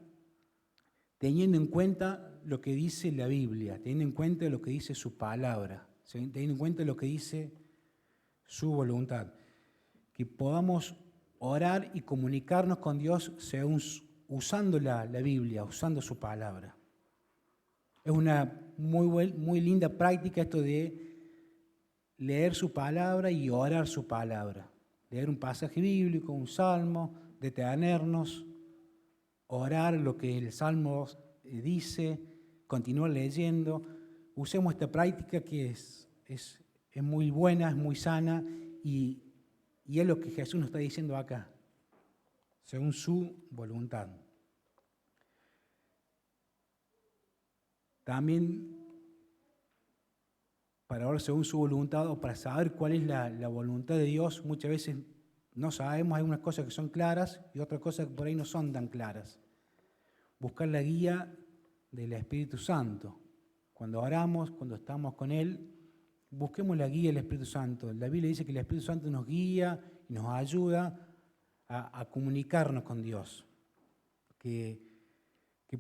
teniendo en cuenta lo que dice la Biblia, teniendo en cuenta lo que dice su palabra, teniendo en cuenta lo que dice su voluntad. Que podamos orar y comunicarnos con Dios usando la Biblia, usando su palabra. Es una muy linda práctica esto de leer su palabra y orar su palabra. Leer un pasaje bíblico, un salmo, detenernos, orar lo que el salmo dice, continuar leyendo. Usemos esta práctica que es muy buena, es muy sana y es lo que Jesús nos está diciendo acá, según su voluntad. También para orar según su voluntad o para saber cuál es la voluntad de Dios, muchas veces no sabemos, hay unas cosas que son claras y otras cosas que por ahí no son tan claras. Buscar la guía del Espíritu Santo. Cuando oramos, cuando estamos con Él, busquemos la guía del Espíritu Santo. La Biblia dice que el Espíritu Santo nos guía y nos ayuda a comunicarnos con Dios. Que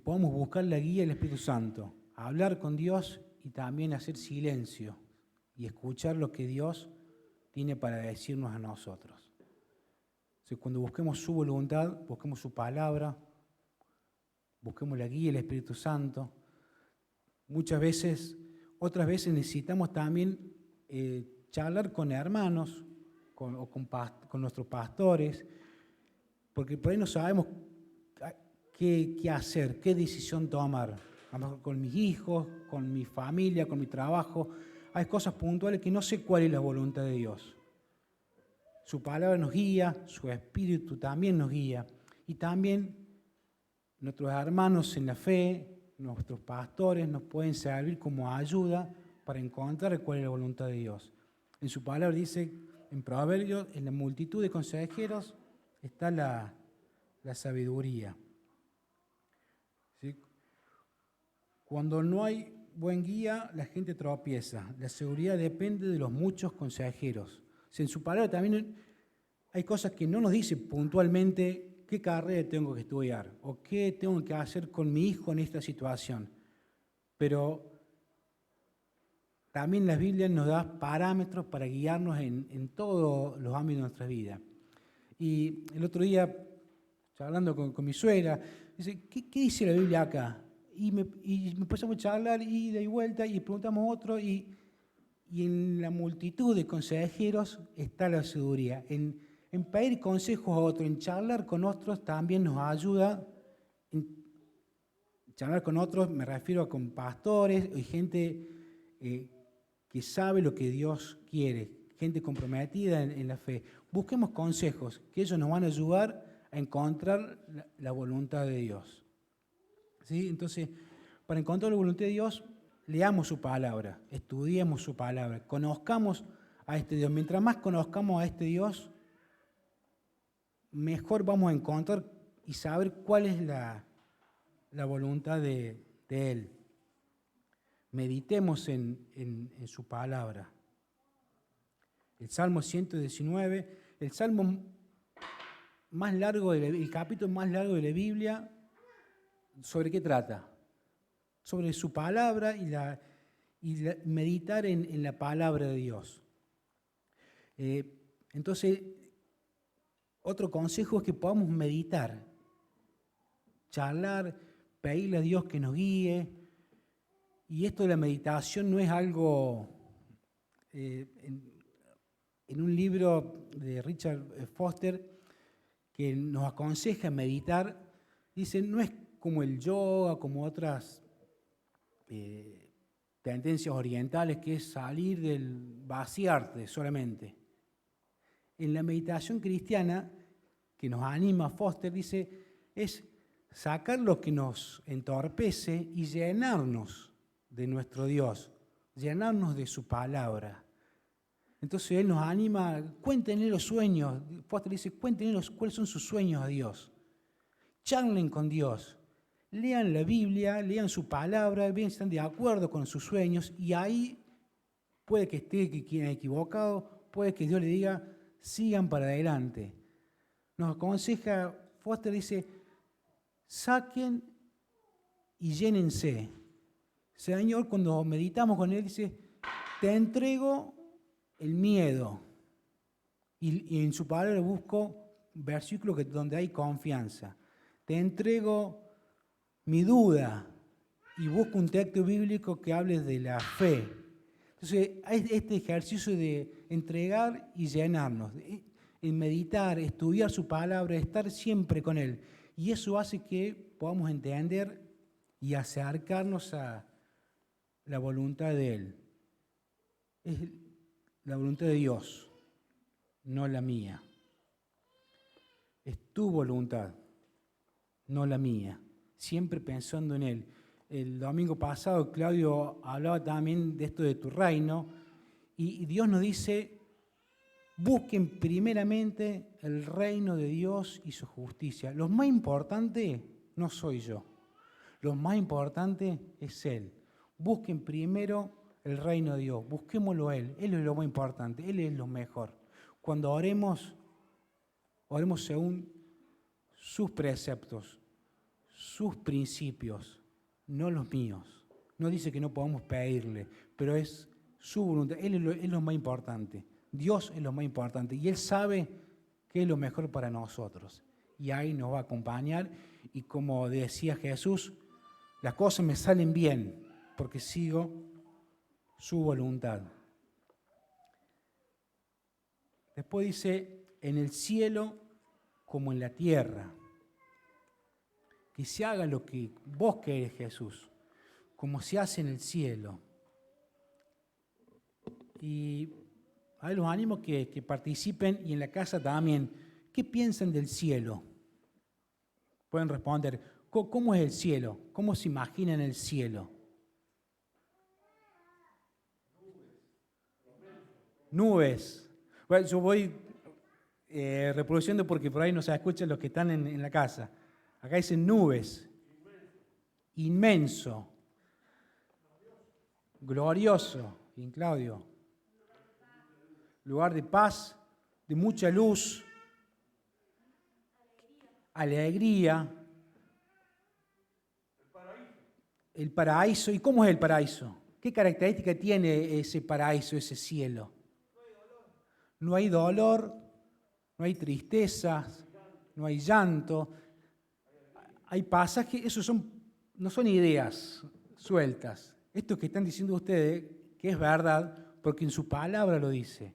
podamos buscar la guía del Espíritu Santo, a hablar con Dios y también hacer silencio y escuchar lo que Dios tiene para decirnos a nosotros. Entonces, cuando busquemos su voluntad, busquemos su palabra, busquemos la guía del Espíritu Santo. Otras veces necesitamos también charlar con hermanos o con nuestros pastores, porque por ahí no sabemos qué hacer, qué decisión tomar. A lo mejor con mis hijos, con mi familia, con mi trabajo. Hay cosas puntuales que no sé cuál es la voluntad de Dios. Su palabra nos guía, su espíritu también nos guía. Y también nuestros hermanos en la fe, nuestros pastores nos pueden servir como ayuda para encontrar cuál es la voluntad de Dios. En su palabra dice, en Proverbios, en la multitud de consejeros está la sabiduría. ¿Sí? Cuando no hay buen guía, la gente tropieza. La seguridad depende de los muchos consejeros. En su palabra también hay cosas que no nos dice puntualmente qué carrera tengo que estudiar o qué tengo que hacer con mi hijo en esta situación. Pero también la Biblia nos da parámetros para guiarnos en todos los ámbitos de nuestra vida. Y el otro día, hablando con mi suegra, dice, ¿qué dice la Biblia acá? y me empezamos a charlar y de vuelta y preguntamos otro y en la multitud de consejeros está la sabiduría. En pedir consejos a otros, en charlar con otros también nos ayuda. En charlar con otros me refiero a con pastores y gente que sabe lo que Dios quiere, gente comprometida en la fe. Busquemos consejos, que ellos nos van a ayudar a encontrar la voluntad de Dios. ¿Sí? Entonces, para encontrar la voluntad de Dios, leamos su palabra, estudiemos su palabra, conozcamos a este Dios. Mientras más conozcamos a este Dios, mejor vamos a encontrar y saber cuál es la voluntad de Él. Meditemos en su palabra. El Salmo 119, el salmo más largo, el capítulo más largo de la Biblia, ¿sobre qué trata? Sobre su palabra y meditar en la palabra de Dios. Entonces, otro consejo es que podamos meditar, charlar, pedirle a Dios que nos guíe. Y esto de la meditación no es algo... En un libro de Richard Foster que nos aconseja meditar, dice, no es como el yoga, como otras tendencias orientales, que es salir del vaciarte solamente. En la meditación cristiana, que nos anima Foster, dice, es sacar lo que nos entorpece y llenarnos de nuestro Dios, llenarnos de su palabra. Entonces Él nos anima, cuéntenle los sueños. Foster dice, cuéntenle cuáles son sus sueños a Dios. Charlen con Dios. Lean la Biblia, lean su palabra, vean si están de acuerdo con sus sueños. Y ahí puede que esté quien ha equivocado, puede que Dios le diga, sigan para adelante. Nos aconseja, Foster dice, saquen y llénense. Señor, cuando meditamos con Él, dice, te entrego el miedo. Y en su palabra busco versículos donde hay confianza. Te entrego mi duda y busco un texto bíblico que hable de la fe. Entonces, este ejercicio de entregar y llenarnos, en meditar, estudiar su palabra, estar siempre con Él. Y eso hace que podamos entender y acercarnos a la voluntad de Él. Es la voluntad de Dios, no la mía. Es tu voluntad, no la mía. Siempre pensando en Él. El domingo pasado Claudio hablaba también de esto de tu reino y Dios nos dice, busquen primeramente el reino de Dios y su justicia. Lo más importante no soy yo, lo más importante es Él. Busquen primero el reino de Dios, busquémoslo a Él es lo más importante, Él es lo mejor. Cuando oremos según sus preceptos, sus principios, no los míos. No dice que no podamos pedirle, pero es su voluntad. Él es lo más importante. Dios es lo más importante. Y Él sabe qué es lo mejor para nosotros. Y ahí nos va a acompañar. Y como decía Jesús, las cosas me salen bien porque sigo su voluntad. Después dice, en el cielo como en la tierra. Que se haga lo que vos querés, Jesús, como se hace en el cielo. Y a los ánimos que participen y en la casa también, ¿qué piensan del cielo? Pueden responder, ¿cómo es el cielo? ¿Cómo se imaginan el cielo? Nubes. Bueno, yo voy reproduciendo porque por ahí no se escuchan los que están en la casa. Acá dicen nubes. Inmenso. Glorioso. Bien, Claudio. Lugar de paz, de mucha luz. Alegría. El paraíso. ¿Y cómo es el paraíso? ¿Qué característica tiene ese paraíso, ese cielo? No hay dolor, no hay tristeza, no hay llanto. Hay pasajes, esos son no son ideas sueltas. Esto que están diciendo ustedes, que es verdad, porque en su palabra lo dice.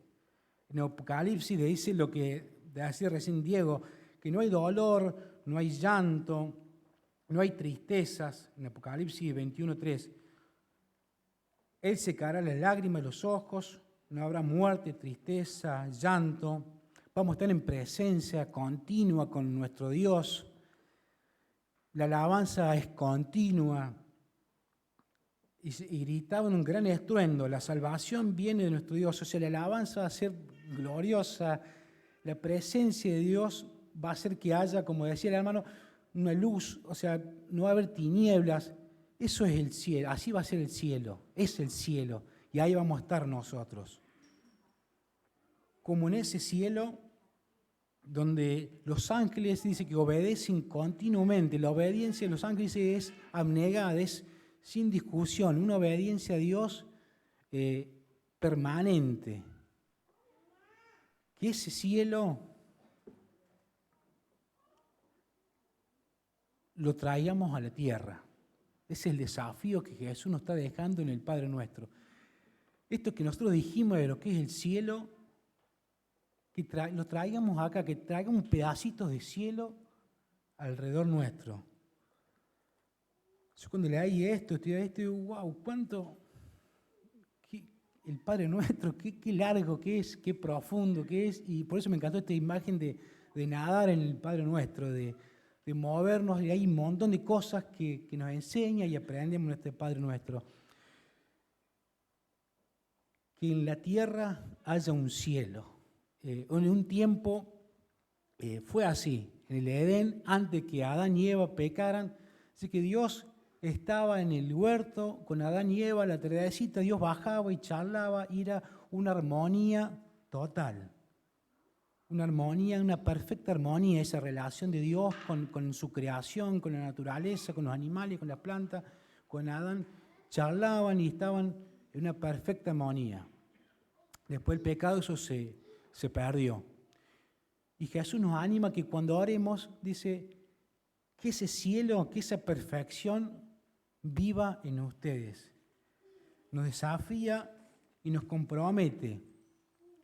En Apocalipsis le dice lo que decía recién Diego, que no hay dolor, no hay llanto, no hay tristezas. En Apocalipsis 21:3. Él secará las lágrimas de los ojos, no habrá muerte, tristeza, llanto. Vamos a estar en presencia continua con nuestro Dios. La alabanza es continua. Y gritaban un gran estruendo, la salvación viene de nuestro Dios, o sea, la alabanza va a ser gloriosa, la presencia de Dios va a hacer que haya, como decía el hermano, una luz, o sea, no va a haber tinieblas, eso es el cielo, así va a ser el cielo, es el cielo, y ahí vamos a estar nosotros. Como en ese cielo donde los ángeles dice que obedecen continuamente, la obediencia de los ángeles es abnegada, es sin discusión, una obediencia a Dios permanente. Que ese cielo lo traigamos a la tierra. Ese es el desafío que Jesús nos está dejando en el Padre Nuestro. Esto que nosotros dijimos de lo que es el cielo, que lo traigamos acá, que traigamos pedacitos de cielo alrededor nuestro. Yo cuando leí esto, digo, wow, cuánto, el Padre Nuestro, qué largo que es, qué profundo que es, y por eso me encantó esta imagen de nadar en el Padre Nuestro, de movernos, y hay un montón de cosas que nos enseña y aprendemos en este Padre Nuestro. Que en la tierra haya un cielo. En un tiempo fue así, en el Edén, antes que Adán y Eva pecaran, así que Dios estaba en el huerto con Adán y Eva, la tardecita, Dios bajaba y charlaba, y era una armonía total. Una armonía, una perfecta armonía, esa relación de Dios con su creación, con la naturaleza, con los animales, con las plantas, con Adán, charlaban y estaban en una perfecta armonía. Después el pecado, eso se perdió. Y Jesús nos anima que cuando oremos, dice, que ese cielo, que esa perfección viva en ustedes. Nos desafía y nos compromete.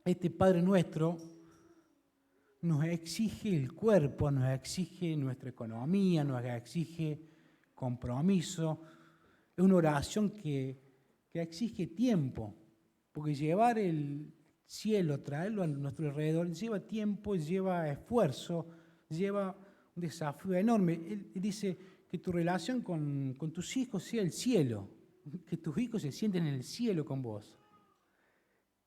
Este Padre Nuestro nos exige el cuerpo, nos exige nuestra economía, nos exige compromiso. Es una oración que exige tiempo, porque llevar el cielo, traerlo a nuestro alrededor, lleva tiempo, lleva esfuerzo, lleva un desafío enorme. Él dice que tu relación con tus hijos sea el cielo, que tus hijos se sienten en el cielo con vos,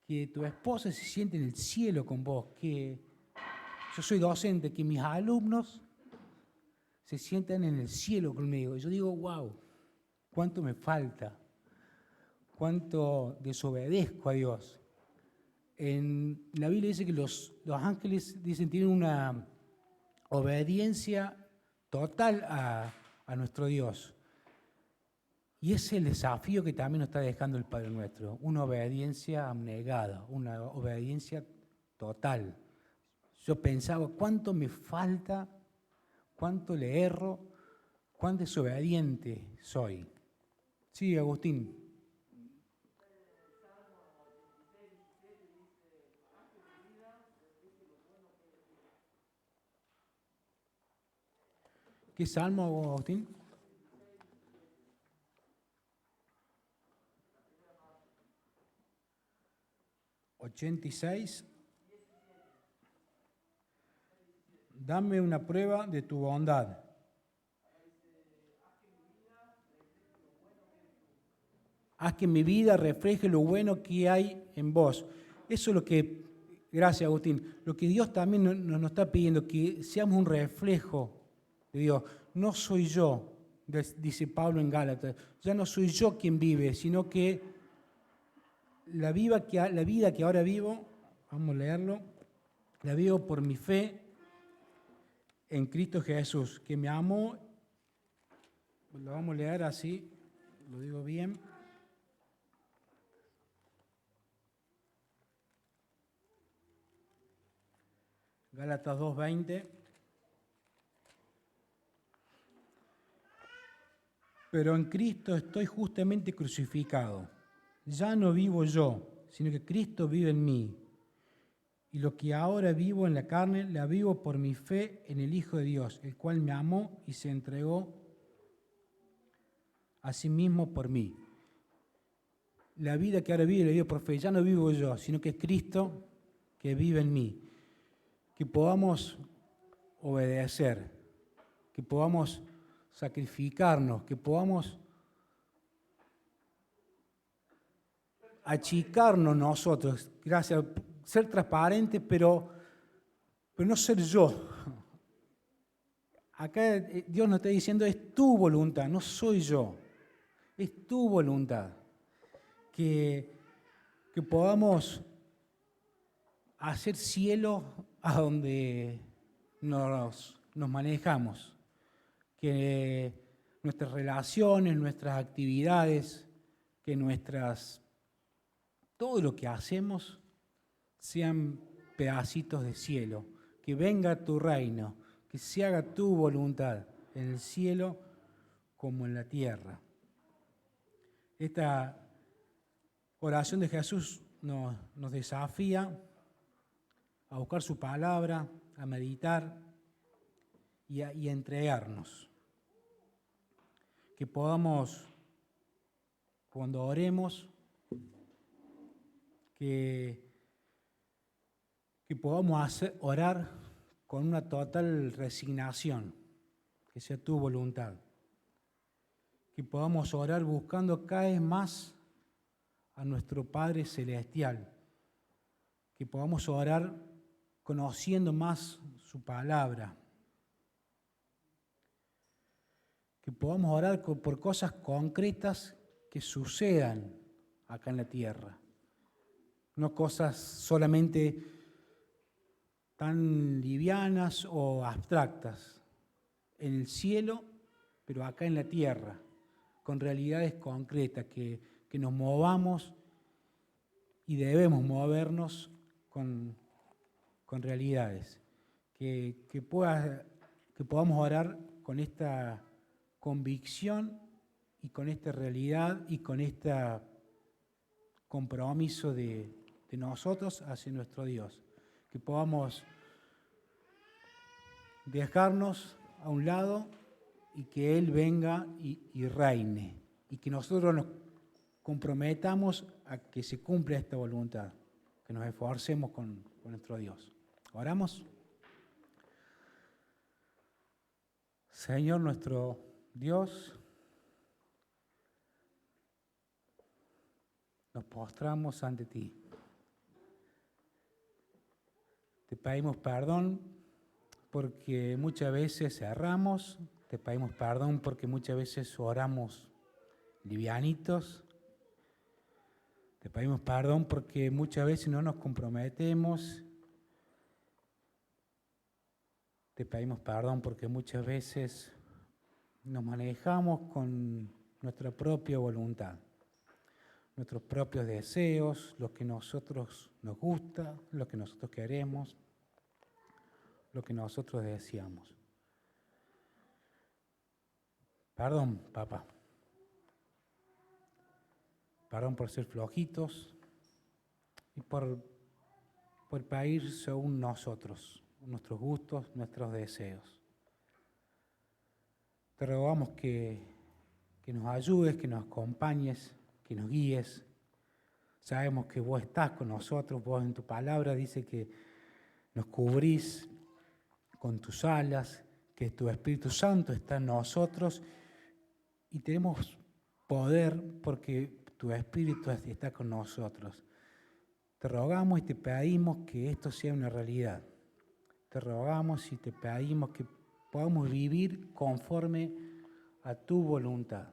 que tu esposa se siente en el cielo con vos, que yo soy docente, que mis alumnos se sientan en el cielo conmigo. Y yo digo, wow, cuánto me falta, cuánto desobedezco a Dios. En la Biblia dice que los ángeles tienen una obediencia total a nuestro Dios. Y ese es el desafío que también nos está dejando el Padre Nuestro, una obediencia abnegada, una obediencia total. Yo pensaba, ¿cuánto me falta? ¿Cuánto le erro? ¿Cuán desobediente soy? Sí, Agustín. ¿Qué salmo, Agustín? ¿86? Dame una prueba de tu bondad. Haz que mi vida refleje lo bueno que hay en vos. Eso es lo que, gracias Agustín, lo que Dios también nos está pidiendo, que seamos un reflejo de Dios. No soy yo, dice Pablo en Gálatas, ya no soy yo quien vive, sino que la vida que ahora vivo, vamos a leerlo, la vivo por mi fe en Cristo Jesús, que me amó. Lo vamos a leer así, lo digo bien. Gálatas 2:20. pero en Cristo estoy justamente crucificado. Ya no vivo yo, sino que Cristo vive en mí. Y lo que ahora vivo en la carne, la vivo por mi fe en el Hijo de Dios, el cual me amó y se entregó a sí mismo por mí. La vida que ahora vivo, la vivo por fe. Ya no vivo yo, sino que es Cristo que vive en mí. Que podamos obedecer, que podamos sacrificarnos, que podamos achicarnos nosotros, gracias, ser transparentes, pero no ser yo. Acá Dios nos está diciendo, es tu voluntad, no soy yo, es tu voluntad. Que podamos hacer cielo a donde nos manejamos, que nuestras relaciones, nuestras actividades, que todo lo que hacemos sean pedacitos de cielo, que venga tu reino, que se haga tu voluntad en el cielo como en la tierra. Esta oración de Jesús nos desafía a buscar su palabra, a meditar y a entregarnos. Que podamos, cuando oremos, que podamos orar con una total resignación, que sea tu voluntad. Que podamos orar buscando cada vez más a nuestro Padre Celestial. Que podamos orar conociendo más su palabra. Que podamos orar por cosas concretas que sucedan acá en la tierra. No cosas solamente tan livianas o abstractas. En el cielo, pero acá en la tierra, con realidades concretas, que nos movamos y debemos movernos con realidades. Que podamos orar con esta convicción y con esta realidad y con este compromiso de nosotros hacia nuestro Dios. Que podamos dejarnos a un lado y que Él venga y reine. Y que nosotros nos comprometamos a que se cumpla esta voluntad. Que nos esforcemos con nuestro Dios. ¿Oramos? Señor nuestro Dios, nos postramos ante ti. Te pedimos perdón porque muchas veces erramos, te pedimos perdón porque muchas veces oramos livianitos, te pedimos perdón porque muchas veces no nos comprometemos, te pedimos perdón porque muchas veces nos manejamos con nuestra propia voluntad, nuestros propios deseos, lo que a nosotros nos gusta, lo que nosotros queremos, lo que nosotros deseamos. Perdón, papá. Perdón por ser flojitos y por pedir según nosotros, nuestros gustos, nuestros deseos. Te rogamos que nos ayudes, que nos acompañes, que nos guíes. Sabemos que vos estás con nosotros, vos en tu palabra dice que nos cubrís con tus alas, que tu Espíritu Santo está en nosotros y tenemos poder porque tu Espíritu está con nosotros. Te rogamos y te pedimos que esto sea una realidad. Te rogamos y te pedimos que podamos vivir conforme a tu voluntad.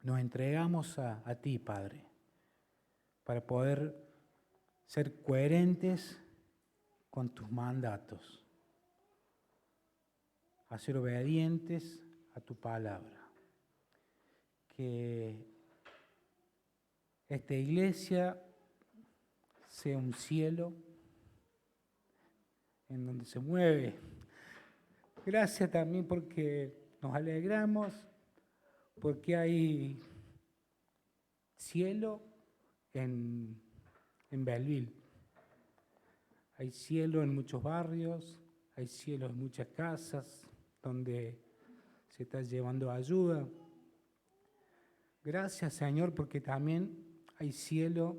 Nos entregamos a ti, Padre, para poder ser coherentes con tus mandatos, a ser obedientes a tu palabra. Que esta iglesia sea un cielo en donde se mueve. Gracias también porque nos alegramos porque hay cielo en Belleville. Hay cielo en muchos barrios, hay cielo en muchas casas donde se está llevando ayuda. Gracias, Señor, porque también hay cielo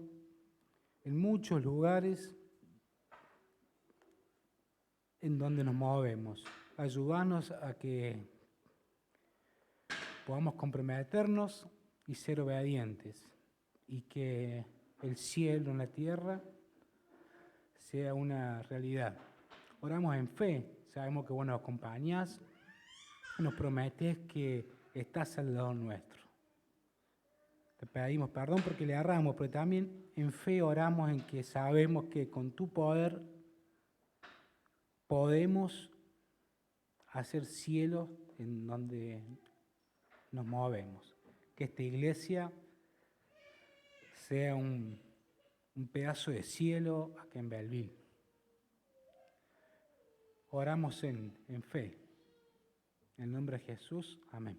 en muchos lugares en donde nos movemos. Ayúdanos a que podamos comprometernos y ser obedientes, y que el cielo en la tierra sea una realidad. Oramos en fe, sabemos que vos nos acompañás, nos prometes que estás al lado nuestro. Te pedimos perdón porque le erramos, pero también en fe oramos en que sabemos que con tu poder podemos hacer cielos en donde nos movemos. Que esta iglesia sea un pedazo de cielo acá en Belleville. Oramos en fe. En el nombre de Jesús, amén.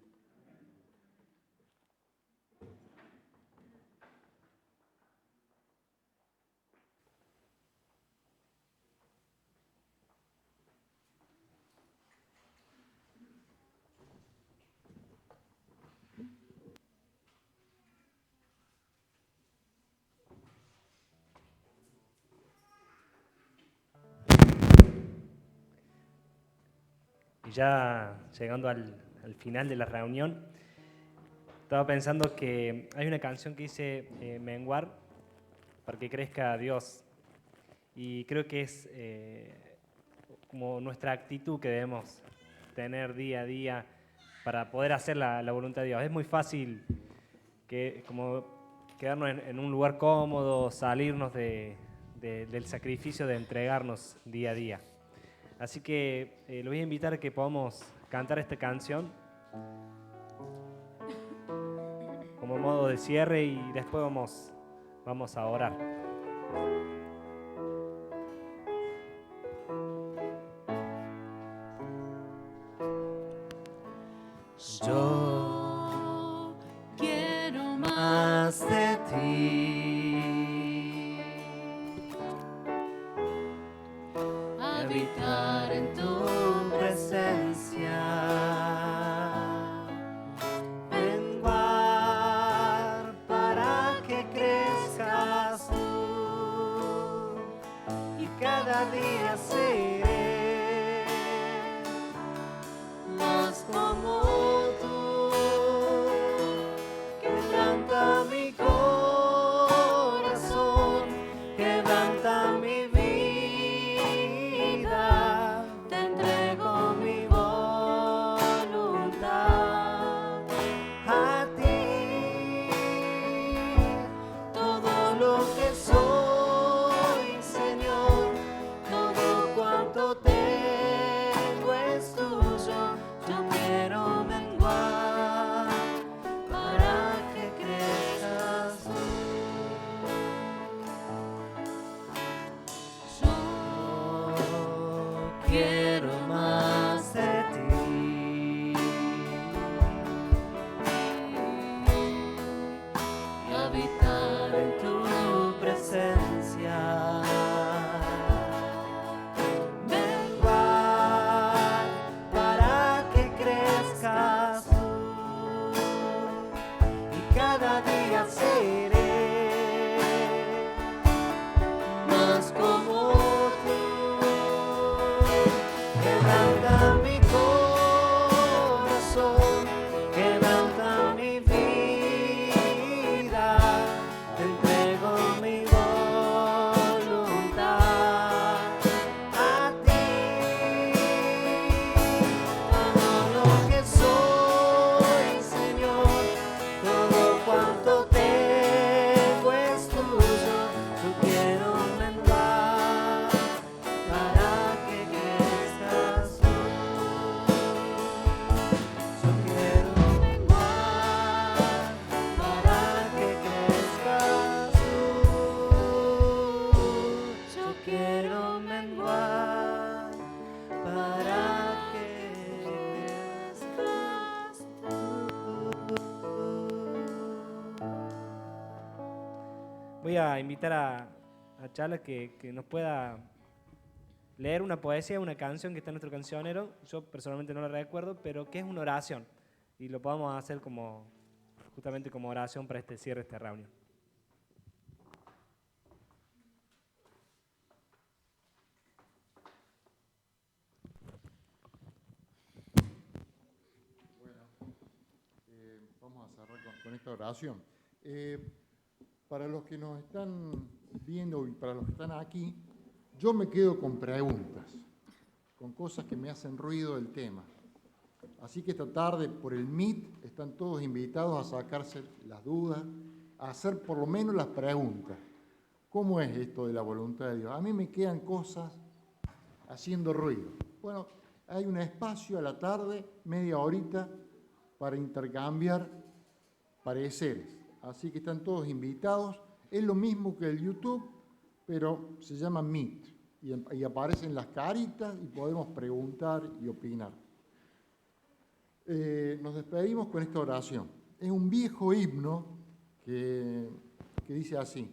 Y ya llegando al final de la reunión, estaba pensando que hay una canción que dice menguar para que crezca Dios. Y creo que es como nuestra actitud que debemos tener día a día para poder hacer la voluntad de Dios. Es muy fácil como quedarnos en un lugar cómodo, salirnos del sacrificio de entregarnos día a día. Así que lo voy a invitar a que podamos cantar esta canción como modo de cierre y después vamos a orar. Yo quiero más de ti, habitar en tu presencia, menguar para que crezcas tú, y cada día seré más como tú. Quebranta mi corazón, quebranta mi vida, te entrego mi voluntad a ti. Todo lo que soy, Señor, todo cuanto tengo es tuyo. Yo quiero menguar para que crezcas tú. Yo quiero más de ti y habitar en tu presencia. Menguar para que crezcas tú, y cada día seré más como tú. Quebranta mi corazón, quebranta mi vida, te entrego mi voluntad a ti. Todo lo que soy, Señor, todo cuanto tengo es tuyo. Yo quiero menguar para que crezcas tú. Yo quiero menguar para que crezcas tú. Yo quiero menguar para que crezcas tú. voy a invitar a Chala que nos pueda leer una poesía, una canción que está en nuestro cancionero. Yo personalmente no la recuerdo, pero que es una oración. Y lo podamos hacer justamente como oración para este cierre de esta reunión. Vamos a cerrar con esta oración. Para los que nos están viendo y para los que están aquí, yo me quedo con preguntas, con cosas que me hacen ruido del tema. Así que esta tarde, por el Meet, están todos invitados a sacarse las dudas, a hacer por lo menos las preguntas. ¿Cómo es esto de la voluntad de Dios? A mí me quedan cosas haciendo ruido. Bueno, hay un espacio a la tarde, media horita, para intercambiar pareceres. Así que están todos invitados. Es lo mismo que el YouTube, pero se llama Meet. Y aparecen las caritas y podemos preguntar y opinar. Nos despedimos con esta oración. Es un viejo himno que dice así: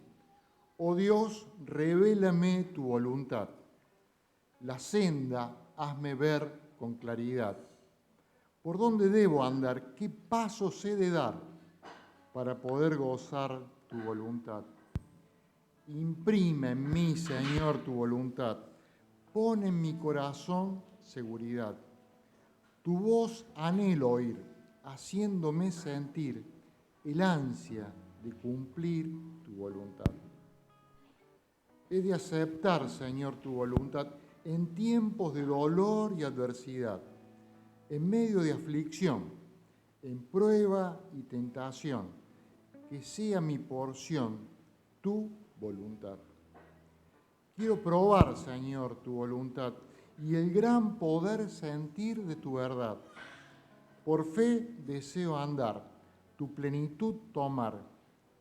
Oh Dios, revélame tu voluntad. La senda hazme ver con claridad. ¿Por dónde debo andar? ¿Qué pasos he de dar para poder gozar tu voluntad? Imprime en mí, Señor, tu voluntad. Pon en mi corazón seguridad. Tu voz anhelo oír, haciéndome sentir el ansia de cumplir tu voluntad. He de aceptar, Señor, tu voluntad en tiempos de dolor y adversidad, en medio de aflicción, en prueba y tentación, que sea mi porción tu voluntad. Quiero probar, Señor, tu voluntad y el gran poder sentir de tu verdad. Por fe deseo andar, tu plenitud tomar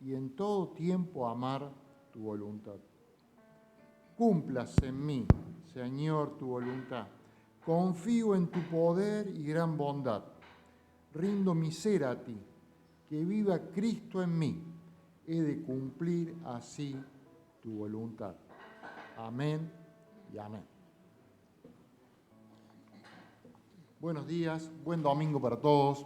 y en todo tiempo amar tu voluntad. Cúmplase en mí, Señor, tu voluntad. Confío en tu poder y gran bondad. Rindo mi ser a ti, que viva Cristo en mí. He de cumplir así tu voluntad. Amén y amén. Buenos días, buen domingo para todos.